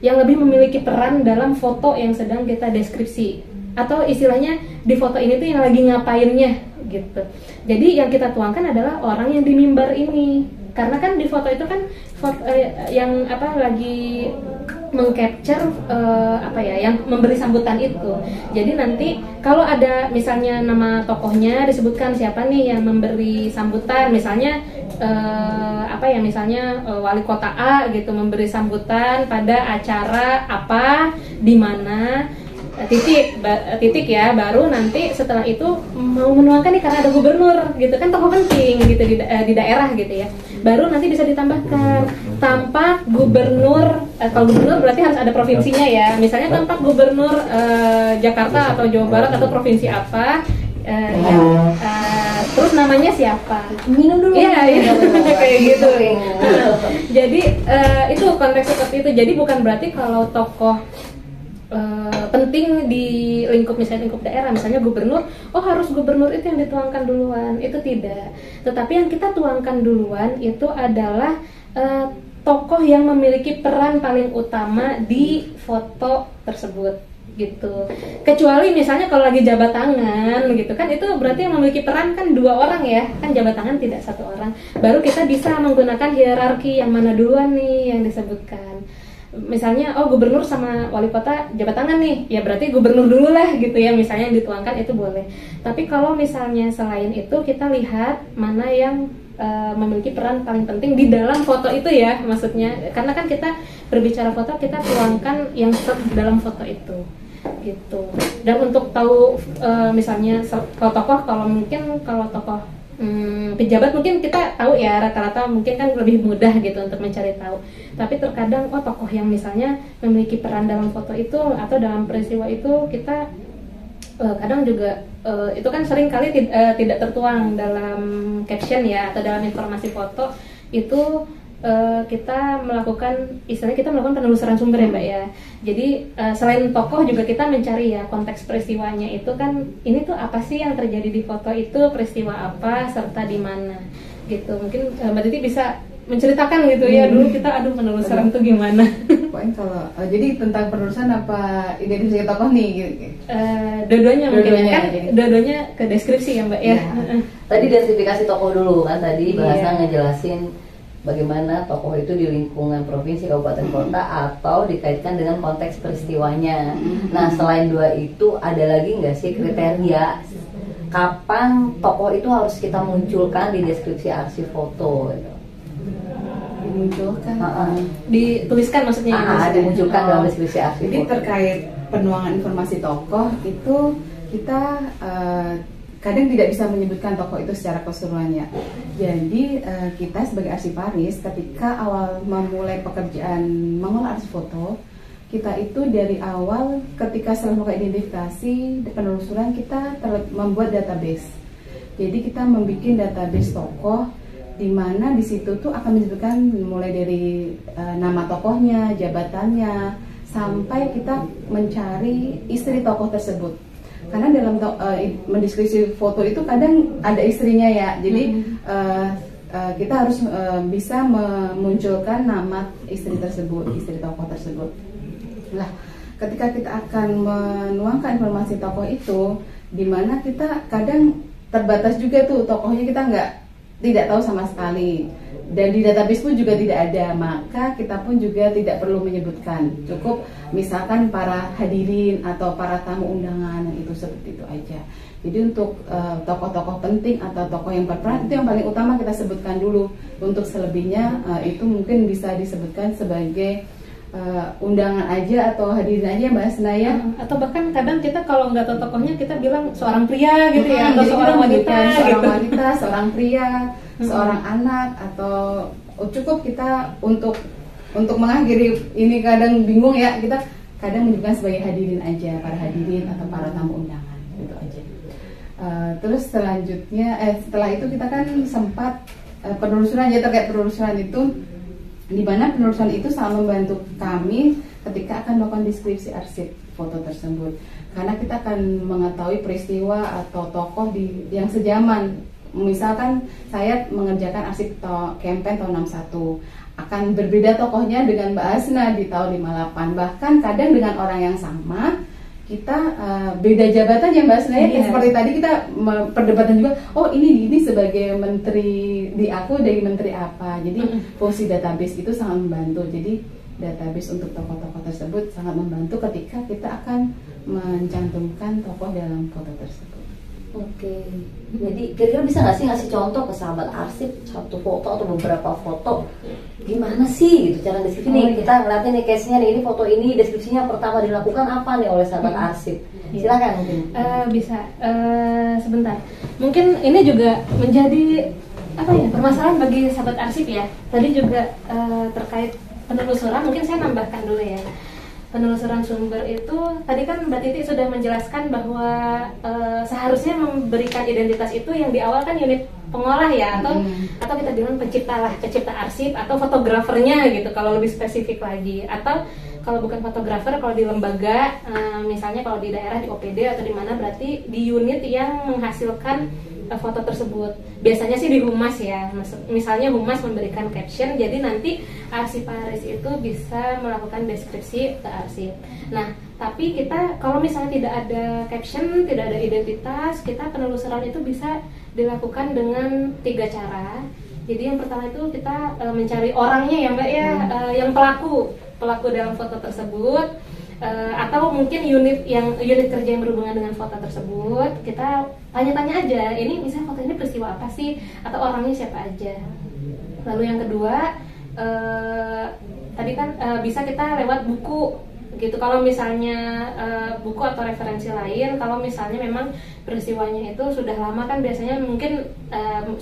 yang lebih memiliki peran dalam foto yang sedang kita deskripsi, atau istilahnya di foto ini tuh yang lagi ngapainnya gitu. Jadi yang kita tuangkan adalah orang yang di mimbar ini, karena kan di foto itu kan lagi mengcapture yang memberi sambutan itu. Jadi nanti kalau ada misalnya nama tokohnya disebutkan siapa nih yang memberi sambutan, misalnya wali kota A gitu memberi sambutan pada acara apa di mana titik ya, baru nanti setelah itu mau menuangkan nih karena ada gubernur gitu kan, tokoh penting gitu di daerah gitu ya, baru nanti bisa ditambahkan tampak gubernur. Kalau gubernur berarti harus ada provinsinya ya, misalnya tampak gubernur Jakarta atau Jawa Barat atau provinsi apa, terus namanya siapa, minum dulu ya kayak gitu. Jadi itu konteks seperti itu. Jadi bukan berarti kalau tokoh penting di misalnya lingkup daerah, misalnya gubernur, harus gubernur itu yang dituangkan duluan, itu tidak. Tetapi yang kita tuangkan duluan itu adalah tokoh yang memiliki peran paling utama di foto tersebut gitu. Kecuali misalnya kalau lagi jabat tangan gitu kan, itu berarti yang memiliki peran kan 2 orang ya, kan jabat tangan tidak 1 orang. Baru kita bisa menggunakan hierarki yang mana duluan nih yang disebutkan. Misalnya gubernur sama wali kota jabat tangan nih, ya berarti gubernur dulu lah gitu ya, misalnya yang dituangkan itu boleh. Tapi kalau misalnya selain itu kita lihat mana yang memiliki peran paling penting di dalam foto itu ya, maksudnya karena kan kita berbicara foto, kita tuangkan yang dalam foto itu gitu. Dan untuk tahu misalnya kalau tokoh pejabat mungkin kita tahu ya, rata-rata mungkin kan lebih mudah gitu untuk mencari tahu. Tapi terkadang tokoh yang misalnya memiliki peran dalam foto itu atau dalam peristiwa itu, kita kadang juga itu kan sering kali tidak tertuang dalam caption ya, atau dalam informasi foto itu. Kita melakukan penelusuran sumber ya Mbak ya. Jadi selain tokoh juga kita mencari ya konteks peristiwanya itu kan, ini tuh apa sih yang terjadi di foto itu, peristiwa apa serta di mana gitu. Mungkin Mbak Titi bisa menceritakan gitu ya dulu kita penelusuran tuh gimana. Pokoknya kalau jadi tentang penelusuran apa identifikasi tokoh nih gitu. Dua-duanya mungkin Dua-duanya, kan jadi. dua-duanya ke deskripsi ya Mbak ya. Tadi identifikasi tokoh dulu kan, tadi Iya. bahasa ngejelasin bagaimana tokoh itu di lingkungan provinsi, kabupaten, kota, atau dikaitkan dengan konteks peristiwanya. Nah, selain dua itu ada lagi nggak sih kriteria kapan tokoh itu harus kita munculkan di deskripsi arsip foto? Gitu. Dimunculkan. Dituliskan maksudnya ya, Mas? Dimunculkan dalam deskripsi arsip Jadi foto. terkait penuangan informasi tokoh itu kita kadang tidak bisa menyebutkan tokoh itu secara keseluruhannya. Jadi kita sebagai arsiparis ketika awal memulai pekerjaan mengolah arsip foto, kita itu dari awal ketika setelah melakukan identifikasi penelusuran kita membuat database. Jadi kita membuat database tokoh di mana di situ tuh akan menyebutkan mulai dari nama tokohnya, jabatannya, sampai kita mencari istri tokoh tersebut. Karena dalam mendeskripsi foto itu kadang ada istrinya ya, jadi kita harus bisa memunculkan nama istri tersebut, istri tokoh tersebut. Nah, ketika kita akan menuangkan informasi tokoh itu, di mana kita kadang terbatas juga tuh tokohnya kita tidak tahu sama sekali, dan di database pun juga tidak ada, maka kita pun juga tidak perlu menyebutkan, cukup misalkan para hadirin atau para tamu undangan, itu seperti itu aja. Jadi untuk tokoh-tokoh penting atau tokoh yang berperan itu yang paling utama kita sebutkan dulu. Untuk selebihnya itu mungkin bisa disebutkan sebagai undangan aja atau hadirin aja Mbak Senaya. Atau bahkan kadang kita kalau nggak tahu tokohnya kita bilang seorang pria gitu ya, atau Jadi seorang kita wanita menyebutkan seorang gitu. wanita, seorang pria, seorang anak, atau cukup kita untuk mengakhiri ini kadang bingung ya, kita kadang menyebutkan sebagai hadirin aja, para hadirin atau para tamu undangan, gitu aja. Terus selanjutnya setelah itu kita kan sempat penelusuran ya, terkait penelusuran itu di mana penelusuran itu sangat membantu kami ketika akan melakukan deskripsi arsip foto tersebut, karena kita akan mengetahui peristiwa atau tokoh yang sejaman. Misalkan saya mengerjakan arsip campaign tahun 61, akan berbeda tokohnya dengan Mbak Asna di tahun 58, bahkan kadang dengan orang yang sama kita beda jabatan ya Mbak Asna ya. Seperti tadi kita perdebatan juga, oh ini sebagai menteri, di aku dari menteri apa. Jadi fungsi database itu sangat membantu. Jadi database untuk tokoh-tokoh tersebut sangat membantu ketika kita akan mencantumkan tokoh dalam foto tersebut. Oke, jadi kira-kira bisa nggak sih ngasih contoh ke sahabat arsip satu foto atau beberapa foto, gimana sih gitu cara deskripsi nih, kita ngeliatin nih case-nya nih, ini foto ini deskripsinya pertama dilakukan apa nih oleh sahabat arsip, silakan mungkin. Bisa, sebentar. Mungkin ini juga menjadi permasalahan bagi sahabat arsip ya. Tadi juga terkait penelusuran, mungkin saya nambahkan dulu ya. Penelusuran sumber itu tadi kan Mbak Titi sudah menjelaskan bahwa seharusnya memberikan identitas itu yang di awal kan unit pengolah ya, atau kita bilang pencipta arsip atau fotografernya gitu kalau lebih spesifik lagi, atau kalau bukan fotografer, kalau di lembaga misalnya kalau di daerah di OPD atau di mana, berarti di unit yang menghasilkan foto tersebut. Biasanya sih di humas ya, misalnya humas memberikan caption, jadi nanti arsiparis itu bisa melakukan deskripsi ke arsip. Nah, tapi kita kalau misalnya tidak ada caption, tidak ada identitas, kita penelusuran itu bisa dilakukan dengan 3 cara. Jadi yang pertama itu kita mencari orangnya ya Mbak ya, yang pelaku dalam foto tersebut. Atau mungkin unit kerja yang berhubungan dengan foto tersebut, kita tanya-tanya aja, ini misalnya foto ini peristiwa apa sih, atau orangnya siapa aja. Lalu yang kedua, tadi kan bisa kita lewat buku gitu, kalau misalnya buku atau referensi lain. Kalau misalnya memang peristiwanya itu sudah lama kan biasanya mungkin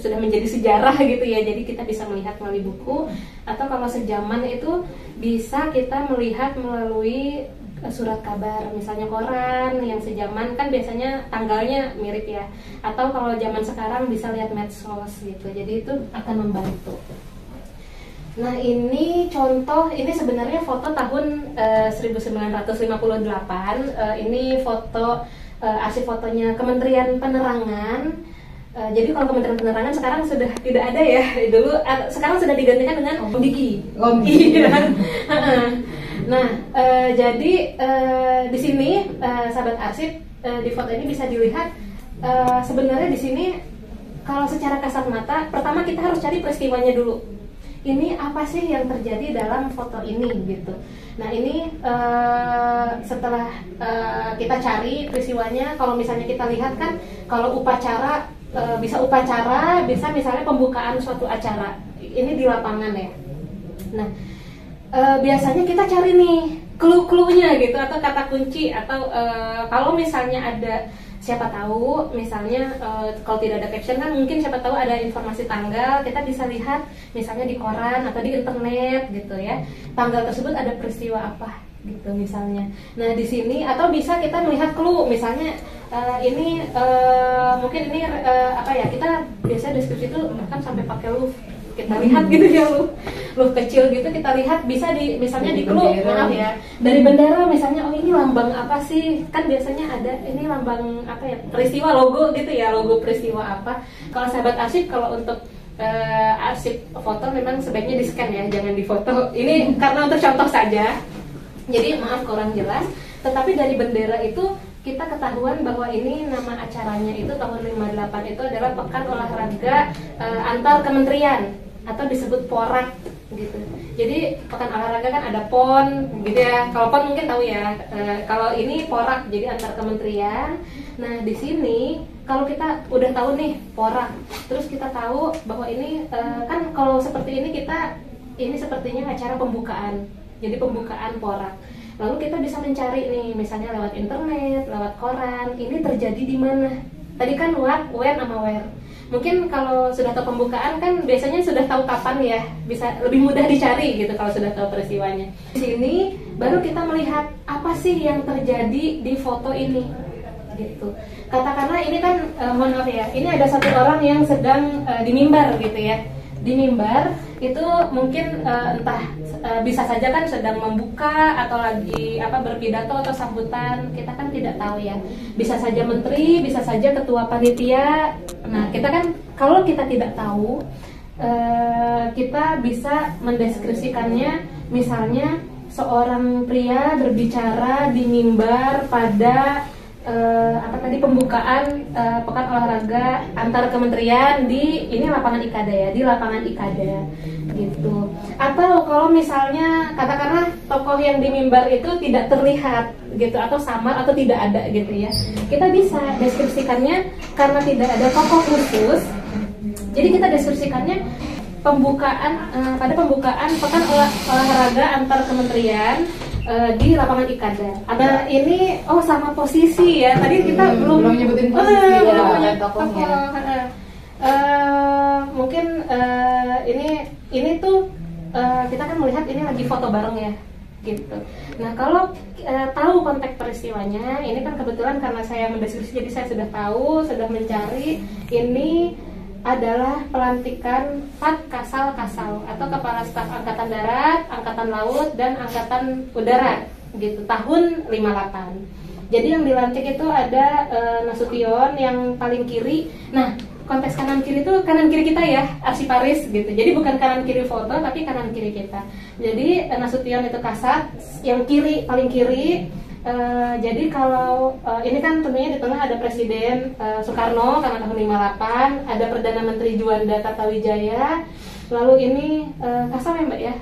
sudah menjadi sejarah gitu ya, jadi kita bisa melihat melalui buku. Atau kalau sejaman itu bisa kita melihat melalui surat kabar, misalnya koran yang sejaman kan biasanya tanggalnya mirip ya, atau kalau zaman sekarang bisa lihat medsos gitu, jadi itu akan membantu. Nah ini contoh, ini sebenarnya foto tahun 1958, ini foto arsip fotonya Kementerian Penerangan. Jadi kalau Kementerian Penerangan sekarang sudah tidak ada ya, dulu sekarang sudah digantikan dengan Diki. Iya. Nah, jadi di sini sahabat arsip, di foto ini bisa dilihat sebenarnya di sini kalau secara kasat mata, pertama kita harus cari peristiwanya dulu. Ini apa sih yang terjadi dalam foto ini gitu. Nah ini setelah kita cari peristiwanya, kalau misalnya kita lihat kan, kalau upacara bisa misalnya pembukaan suatu acara. Ini di lapangan ya. Nah biasanya kita cari nih clue-cluenya gitu, atau kata kunci, atau kalau misalnya ada, siapa tahu misalnya kalau tidak ada caption kan mungkin siapa tahu ada informasi tanggal, kita bisa lihat misalnya di koran atau di internet gitu ya, tanggal tersebut ada peristiwa apa gitu misalnya. Nah di sini, atau bisa kita melihat clue misalnya ini mungkin ini apa ya, kita biasanya deskripsi itu bahkan sampai pakai luv, kita lihat gitu ya, luv kecil gitu kita lihat, bisa di misalnya di clue, maaf ya, dari bendera misalnya, oh ini lambang apa sih, kan biasanya ada ini lambang apa ya, peristiwa, logo gitu ya, logo peristiwa apa. Kalau sahabat arsip, kalau untuk arsip foto memang sebaiknya di scan ya, jangan di foto. Ini karena untuk contoh saja, jadi maaf kurang jelas, tetapi dari bendera itu kita ketahuan bahwa ini nama acaranya itu tahun 58 itu adalah Pekan Olahraga Antar Kementerian, atau disebut PORAK gitu. Jadi pekan olahraga kan ada PON gitu ya. Kalau PON mungkin tahu ya. Kalau ini PORAK, jadi antar kementerian. Nah di sini kalau kita udah tahu nih PORAK, terus kita tahu bahwa ini kan kalau seperti ini ini sepertinya acara pembukaan. Jadi pembukaan PORAK. Lalu kita bisa mencari nih, misalnya lewat internet, lewat koran, ini terjadi di mana? Tadi kan what, when, sama where. Mungkin kalau sudah tahu pembukaan kan biasanya sudah tahu kapan ya, bisa lebih mudah dicari gitu kalau sudah tahu peristiwanya. Di sini baru kita melihat apa sih yang terjadi di foto ini gitu. Katakanlah ini kan mohon maaf ya, ini ada satu orang yang sedang di mimbar gitu ya. Di mimbar itu mungkin entah bisa saja kan sedang membuka atau lagi berpidato atau sambutan, kita kan tidak tahu ya. Bisa saja menteri, bisa saja ketua panitia. Nah kita kan kalau kita tidak tahu, kita bisa mendeskripsikannya, misalnya seorang pria berbicara di mimbar pada pembukaan pekan olahraga antar kementerian di ini lapangan Ikada ya, di lapangan Ikada gitu. Atau kalau misalnya katakanlah tokoh yang di mimbar itu tidak terlihat gitu, atau samar atau tidak ada gitu ya, kita bisa deskripsikannya karena tidak ada tokoh khusus. Jadi kita deskripsikannya pada pembukaan pekan olahraga antar kementerian di lapangan Ikada. Ada ini sama posisi ya. Tadi kita belum nyebutin posisi ya, tokohnya. Mungkin ini tuh kita kan melihat ini lagi foto bareng ya gitu. Nah kalau tahu konteks peristiwanya, ini kan kebetulan karena saya mendeskripsi, jadi saya sudah tahu, sudah mencari. Ini adalah pelantikan Pat Kasal atau Kepala Staf Angkatan Darat, Angkatan Laut, dan Angkatan Udara gitu, tahun 58. Jadi yang dilantik itu ada Nasution yang paling kiri. Nah konteks kanan kiri itu kanan kiri kita ya, arsiparis gitu. Jadi bukan kanan kiri foto, tapi kanan kiri kita. Jadi Nasution itu kasat, yang kiri paling kiri. Jadi kalau ini kan tentunya di tengah ada Presiden Soekarno karena tahun 58, ada Perdana Menteri Juanda Kartawijaya, lalu ini Kasau ya Mbak ya?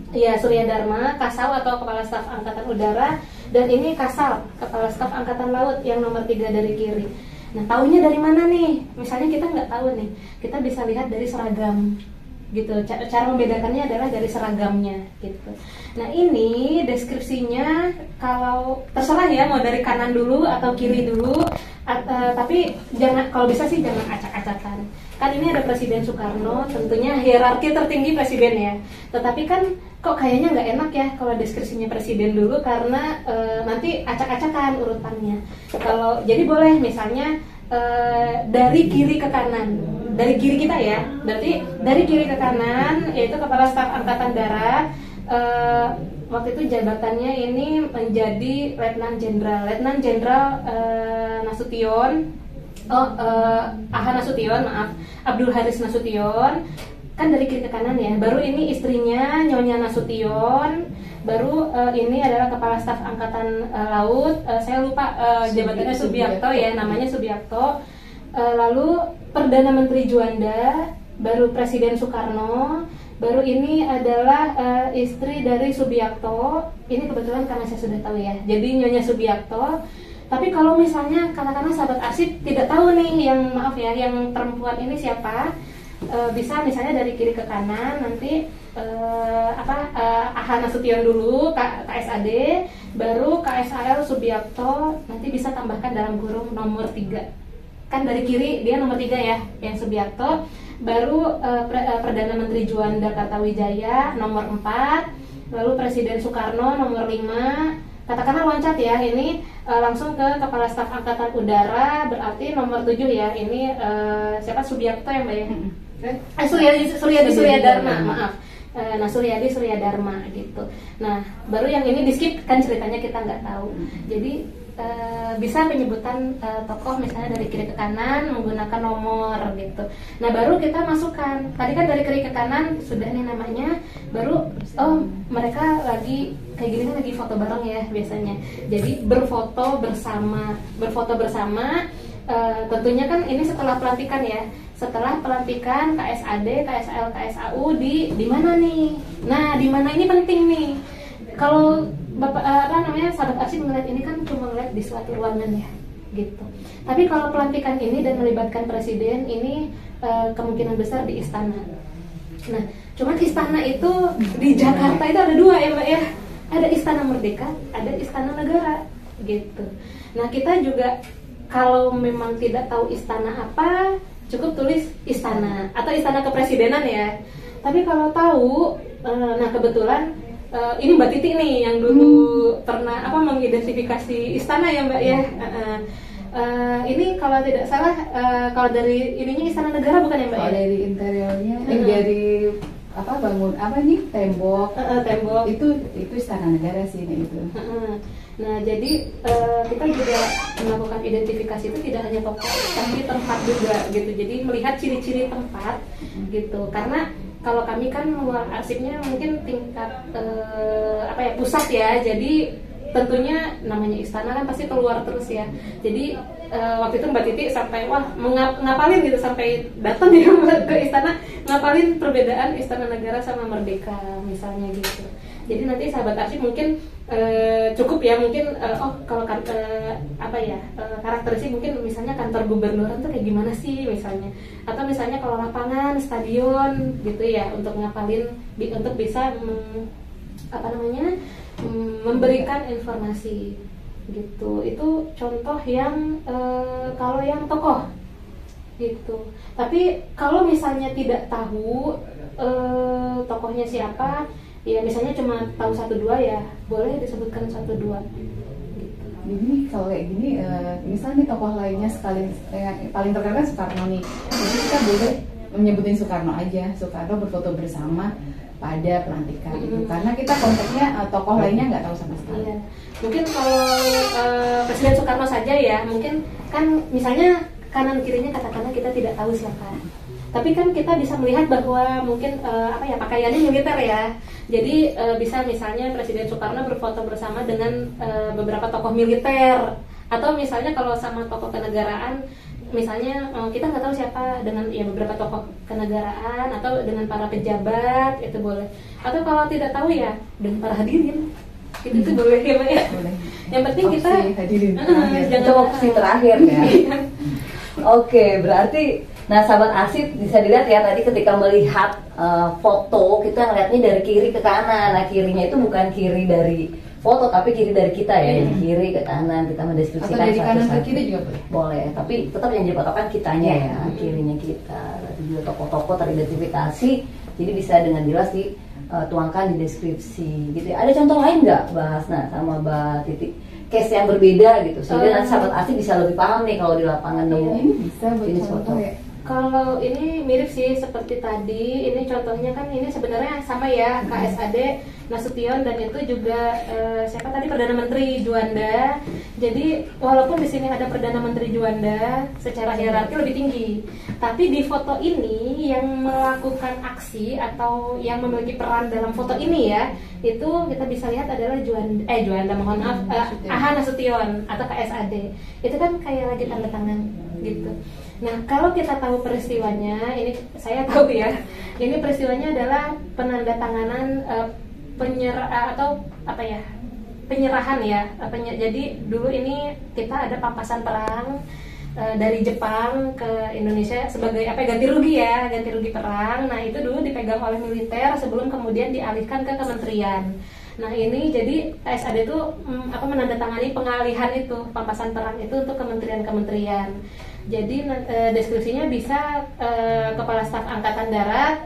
Iya, Surya Dharma, Kasau atau Kepala Staf Angkatan Udara, dan ini Kasal, Kepala Staf Angkatan Laut yang nomor 3 dari kiri. Nah, taunya dari mana nih? Misalnya kita nggak tahu nih, kita bisa lihat dari seragam gitu. Cara membedakannya adalah dari seragamnya gitu. Nah ini deskripsinya, kalau terserah ya mau dari kanan dulu atau kiri dulu, tapi jangan, kalau bisa sih jangan acak-acakan. Kan ini ada Presiden Soekarno, tentunya hierarki tertinggi presiden ya. Tetapi kan kok kayaknya nggak enak ya kalau deskripsinya presiden dulu, karena nanti acak-acakan urutannya. Kalau jadi boleh misalnya dari kiri ke kanan, dari kiri kita ya, berarti dari kiri ke kanan yaitu Kepala Staf Angkatan Darat. Waktu itu jabatannya ini menjadi Letnan Jenderal Nasution. Aha Nasution, maaf, Abdul Haris Nasution, kan dari kiri ke kanan ya. Baru ini istrinya Nyonya Nasution, baru ini adalah Kepala Staf Angkatan Laut, saya lupa jabatannya Subiakto ya, namanya Subiakto. Lalu Perdana Menteri Juanda, baru Presiden Soekarno, baru ini adalah istri dari Subiakto. Ini kebetulan karena saya sudah tahu ya, jadi Nyonya Subiakto. Tapi kalau misalnya katakanlah sahabat arsip tidak tahu nih, yang maaf ya, yang perempuan ini siapa, bisa misalnya dari kiri ke kanan nanti Aha Nasution dulu, KSAD, baru KSAL Subiakto, nanti bisa tambahkan dalam kurung nomor 3. Kan dari kiri dia nomor 3 ya, yang Subiakto, baru Perdana Menteri Juanda Kartawijaya nomor 4, lalu Presiden Soekarno nomor 5. Katakanlah loncat ya, ini langsung ke Kepala Staf Angkatan Udara, berarti nomor 7 ya, ini siapa, Subiakto ya Mbak ya? Suryadi Suryadharma, maaf. Nah, Suryadi Suryadharma gitu. Nah, baru yang ini di skip, kan ceritanya kita nggak tahu. Jadi bisa penyebutan tokoh misalnya dari kiri ke kanan menggunakan nomor gitu. Nah, baru kita masukkan. Tadi kan dari kiri ke kanan sudah nih namanya. Baru mereka lagi kayak gini kan, lagi foto bareng ya biasanya. Jadi berfoto bersama. Tentunya kan ini setelah pelantikan ya. Setelah pelantikan KSAD, KSAL, KSAU di mana nih? Nah, di mana ini penting nih. Kalau Bapak sahabat arsip ngeliat ini kan cuma ngeliat di suatu ruangan ya, gitu. Tapi kalau pelantikan ini dan melibatkan presiden ini kemungkinan besar di istana. Nah, cuman istana itu di Jakarta itu ada 2 ya Mbak ya. Ada Istana Merdeka, ada Istana Negara, gitu. Nah, kita juga kalau memang tidak tahu istana apa, cukup tulis istana atau istana kepresidenan ya. Tapi kalau tahu, nah kebetulan ini Mbak Titi nih yang dulu pernah mengidentifikasi istana ya Mbak ya. Ini kalau tidak salah, kalau dari ininya Istana Negara bukan ya Mbak? Kalau dari interiornya, dari tembok. Tembok. Itu Istana Negara sih itu. Nah, jadi kita juga melakukan identifikasi itu tidak hanya tokoh, tapi tempat juga gitu. Jadi melihat ciri-ciri tempat gitu. Karena kalau kami kan arsipnya mungkin tingkat pusat ya. Jadi tentunya namanya istana kan pasti keluar terus ya. Jadi waktu itu Mbak Titi sampai ngapalin gitu, sampai datang ya ke istana, ngapalin perbedaan Istana Negara sama Merdeka misalnya gitu. Jadi nanti sahabat arsip mungkin cukup ya, mungkin kalau karakteristik mungkin misalnya kantor gubernuran tuh kayak gimana sih misalnya, atau misalnya kalau lapangan, stadion gitu ya, untuk ngapalin untuk bisa memberikan informasi gitu. Itu contoh yang kalau yang tokoh gitu. Tapi kalau misalnya tidak tahu tokohnya siapa, ya misalnya cuma tahu 1-2 ya boleh disebutkan 1-2 gitu. Jadi kalau kayak gini, misalnya tokoh lainnya sekali paling terkenal kan Soekarno nih, jadi kita boleh menyebutin Soekarno aja. Soekarno berfoto bersama pada pelantikan itu, karena kita konteksnya tokoh lainnya nggak tahu sama sekali. Iya. Mungkin kalau Presiden Soekarno saja ya, mungkin kan misalnya kanan kirinya katakanlah kita tidak tahu siapa. Tapi kan kita bisa melihat bahwa mungkin pakaiannya militer ya. Jadi bisa misalnya Presiden Soekarno berfoto bersama dengan beberapa tokoh militer, atau misalnya kalau sama tokoh kenegaraan, misalnya kita nggak tahu siapa, dengan ya beberapa tokoh kenegaraan atau dengan para pejabat itu boleh. Atau kalau tidak tahu ya dengan para hadirin. Itu boleh ya Mbak ya. Boleh. Yang penting kita hadirin. Itu opsi terakhir ya. Oke, berarti sahabat arsip bisa dilihat ya, tadi ketika melihat foto kita ngeliatnya dari kiri ke kanan. Nah, kirinya itu bukan kiri dari foto tapi kiri dari kita ya. Jadi kiri ke kanan kita mendeskripsikan atau dari kanan ke kiri juga boleh. Boleh, tapi tetap yang jadi patokan kitanya ya, kirinya kita. Berarti juga tokoh-tokoh teridentifikasi, jadi bisa dengan jelas dituangkan di deskripsi gitu ya. Ada contoh lain nggak bahas sama Mbak Titi? Case yang berbeda gitu, sehingga nanti sahabat arsip bisa lebih paham nih kalau di lapangan nemu. Ini bisa buat contoh ya. Kalau ini mirip sih seperti tadi, ini contohnya kan ini sebenarnya sama ya, KSAD Nasution dan itu juga siapa tadi Perdana Menteri Juanda. Jadi walaupun di sini ada Perdana Menteri Juanda secara hierarki lebih tinggi, tapi di foto ini yang melakukan aksi atau yang memiliki peran dalam foto ini ya, itu kita bisa lihat adalah Juanda mohon maaf, AHA Nasution atau KSAD. Itu kan kayak lagi tanda tangan gitu. Nah, kalau kita tahu peristiwanya, ini saya tahu ya, ini peristiwanya adalah penandatanganan penyerahan ya. Jadi dulu ini kita ada pampasan perang dari Jepang ke Indonesia sebagai ganti rugi perang. Nah, itu dulu dipegang oleh militer sebelum kemudian dialihkan ke kementerian. Nah, ini jadi KSAD itu menandatangani pengalihan itu pampasan perang itu untuk kementerian-kementerian. Jadi deskripsinya bisa Kepala Staf Angkatan Darat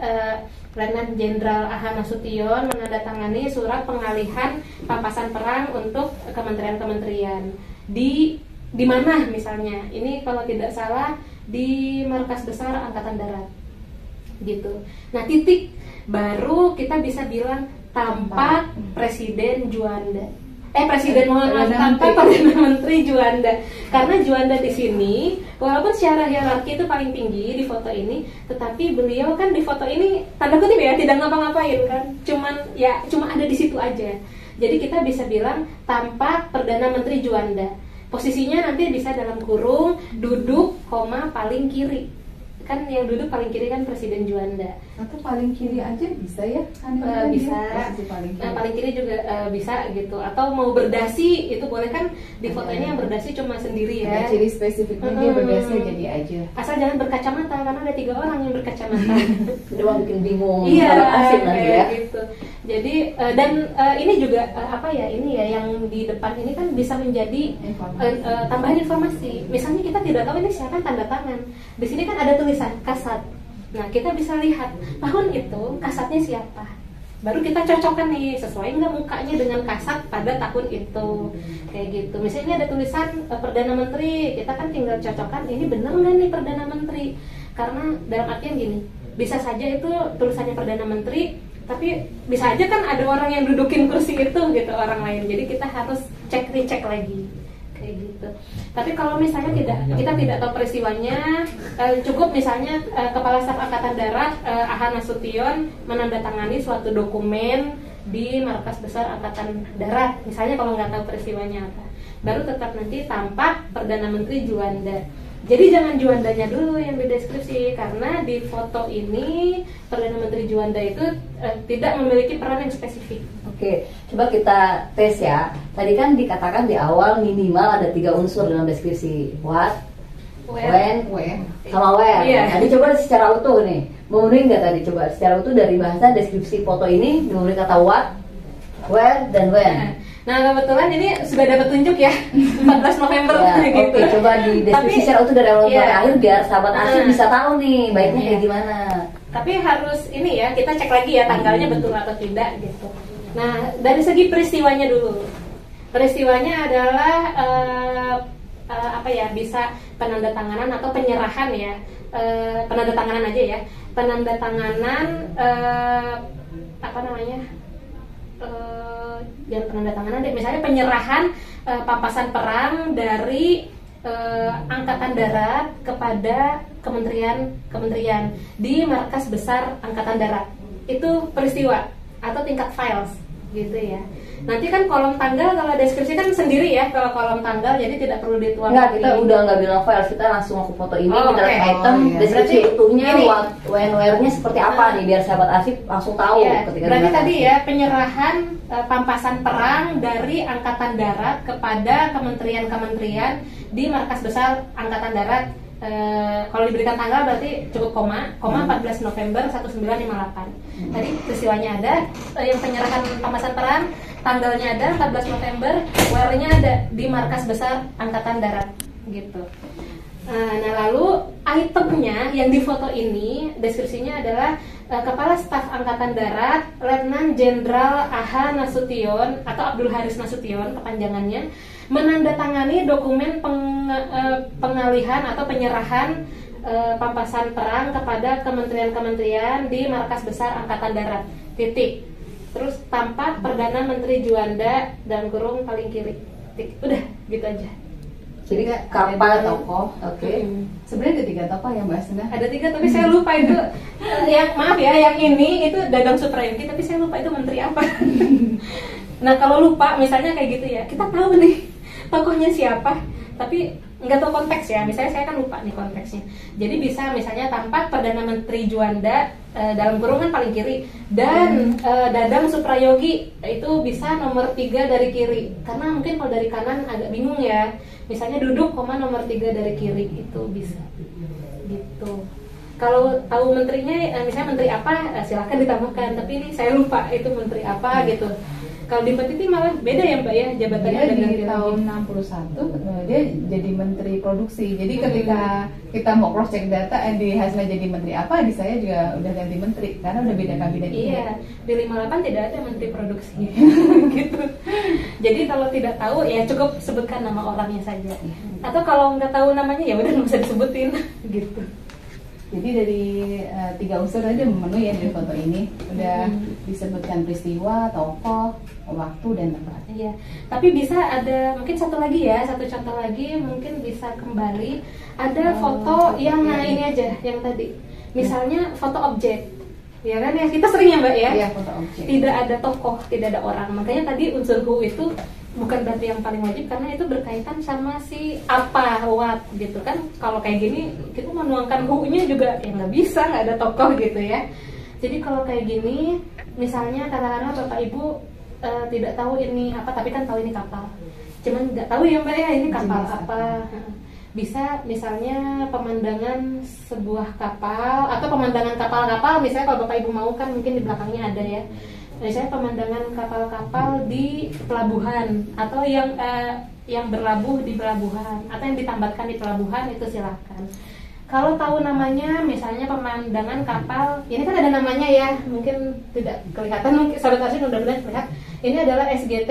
Letnan Jenderal AHA Nasution menandatangani surat pengalihan pampasan perang untuk kementerian-kementerian di mana misalnya ini kalau tidak salah di Markas Besar Angkatan Darat gitu. Nah, titik baru kita bisa bilang tampak Presiden Juanda. Tampak Perdana Menteri Juanda. Karena Juanda di sini walaupun secara hierarki itu paling tinggi di foto ini, tetapi beliau kan di foto ini tanda kutip ya tidak ngapa-ngapain kan. Cuma ada di situ aja. Jadi kita bisa bilang tampak Perdana Menteri Juanda. Posisinya nanti bisa dalam kurung duduk, paling kiri. Kan yang duduk paling kiri kan Presiden Juanda. Atau paling kiri aja bisa ya? Bisa. Paling kiri juga bisa gitu. Atau mau berdasi itu boleh kan di foto ini yang berdasi cuma sendiri ya. Ada ciri spesifiknya dia berdasi jadi aja. Asal jangan berkacamata karena ada 3 orang yang berkacamata. Udah bikin bingung. Iya, asik nanti ya. Gitu. Jadi ini juga ini ya yang di depan ini kan bisa menjadi tambahan informasi. Misalnya kita tidak tahu ini siapa yang tanda tangan. Di sini kan ada tulisan kasat. Nah, kita bisa lihat tahun itu kasatnya siapa. Baru kita cocokkan nih sesuai nggak mukanya dengan kasat pada tahun itu. Kayak gitu. Misalnya ada tulisan Perdana Menteri, kita kan tinggal cocokkan ini bener nggak nih Perdana Menteri. Karena dalam artian gini, bisa saja itu tulisannya Perdana Menteri, tapi bisa aja kan ada orang yang dudukin kursi itu gitu, orang lain. Jadi kita harus cek lagi kayak gitu. Tapi kalau misalnya kita tidak tahu peristiwanya, cukup misalnya Kepala Staf Angkatan Darat AHA Nasution menandatangani suatu dokumen di Markas Besar Angkatan Darat, misalnya kalau nggak tahu peristiwanya apa, baru tetap nanti tampak Perdana Menteri Juanda. Jadi jangan Juandanya dulu yang dideskripsi, karena di foto ini Perdana Menteri Juanda itu tidak memiliki peran yang spesifik. Oke, coba kita tes ya. Tadi kan dikatakan di awal minimal ada 3 unsur dalam deskripsi. What, when, sama where. Iya. Tadi coba secara utuh nih, memenuhi nggak tadi? Coba secara utuh dari bahasa deskripsi foto ini memenuhi kata what, where, dan when. Nah, kebetulan ini sudah dapat tunjuk ya 14 November Ya, gitu. Oke, coba di deskripsi secara utuh dari awal sampai akhir biar sahabat asli bisa tahu nih baiknya kayak gimana. Tapi harus ini ya, kita cek lagi ya tanggalnya betul atau tidak gitu. Nah, dari segi peristiwanya dulu. Peristiwanya adalah bisa penandatanganan atau penyerahan ya. Penandatanganan aja ya. Penandatanganan jangan penandatanganan deh. Misalnya penyerahan pampasan perang dari Angkatan Darat kepada kementerian di Markas Besar Angkatan Darat. Itu peristiwa atau tingkat files gitu ya. Nanti kan kolom tanggal kalau deskripsi kan sendiri ya, kalau kolom tanggal jadi tidak perlu dituang. Enggak, kita udah nggak bilang files, kita langsung ke foto ini, kita lihat item, iya. deskripsi utuhnya, Ini. when, where-nya seperti apa nih, biar sahabat asik langsung tahu ketika Berarti digunakan. tadi ya penyerahan pampasan perang dari Angkatan Darat kepada kementerian-kementerian di Markas Besar Angkatan Darat. Kalau diberikan tanggal berarti cukup koma 14 November 1958. Tadi peristiwanya ada, yang penyerahan pampasan perang, tanggalnya ada 14 November, where-nya ada di Markas Besar Angkatan Darat gitu. Nah, lalu itemnya yang di foto ini deskripsinya adalah Kepala Staf Angkatan Darat Letnan Jenderal AHA Nasution atau Abdul Haris Nasution kepanjangannya menandatangani dokumen pengalihan atau penyerahan pampasan perang kepada kementerian-kementerian di Markas Besar Angkatan Darat. Titik. Terus tampak Perdana Menteri Juanda dan kurung paling kiri. Titik. Udah, gitu aja. Jadi Ada kapal tiga tokoh. Oke. Sebenarnya ada 3 tokoh ya Mbak Asna. Ada 3 tapi saya lupa itu. Yang maaf ya, yang ini itu Dadang Suprayogi tapi saya lupa itu menteri apa. Nah kalau lupa misalnya kayak gitu ya, kita tahu nih tokohnya siapa, tapi nggak tahu konteks ya. Misalnya saya kan lupa nih konteksnya. Jadi bisa misalnya tampak Perdana Menteri Juanda dalam kurungan paling kiri dan Dadang Suprayogi itu bisa nomor 3 dari kiri. Karena mungkin kalau dari kanan agak bingung ya. Misalnya duduk nomor 3 dari kiri itu bisa. Gitu. Kalau tahu menterinya, misalnya menteri apa, silahkan ditambahkan. Tapi ini saya lupa itu menteri apa gitu. Kalau di Mbak Titi malah beda ya Mbak ya, jabatannya Dia ada di ganti tahun lagi. 61 dia jadi menteri produksi. Jadi ketika kita mau cross check data di Hasna jadi menteri apa, di saya juga udah ganti menteri karena udah beda kabinet. Iya, di 58 tidak ada menteri produksi gitu. Jadi kalau tidak tahu ya cukup sebutkan nama orangnya saja. Atau kalau nggak tahu namanya ya udah nggak usah disebutin gitu. Jadi dari 3 unsur aja memenuhi ya dari foto ini. Udah disebutkan peristiwa, tokoh, waktu dan tempat. Iya, tapi bisa ada mungkin satu contoh lagi mungkin bisa kembali ada foto yang ini aja yang tadi. Misalnya foto objek. Ya kan ya, kita sering ya Mbak ya. Iya, foto objek. Tidak ada tokoh, tidak ada orang. Makanya tadi unsur who itu bukan berarti yang paling wajib karena itu berkaitan sama si apa, what gitu kan. Kalau kayak gini kita menuangkan who-nya juga ya nggak bisa, nggak ada tokoh gitu ya. Jadi kalau kayak gini misalnya katakanlah Bapak Ibu tidak tahu ini apa tapi kan tahu ini kapal. Cuman nggak tahu ya Mbak ya ini kapal apa. Bisa misalnya pemandangan sebuah kapal atau pemandangan kapal-kapal, misalnya kalau Bapak Ibu mau kan mungkin di belakangnya ada ya. Misalnya pemandangan kapal-kapal di pelabuhan atau yang berlabuh di pelabuhan atau yang ditambatkan di pelabuhan itu silakan. Kalau tahu namanya, misalnya pemandangan kapal, ini kan ada namanya ya, mungkin tidak kelihatan, mungkin sahabat arsip mudah-mudahan terlihat. Ini adalah SGT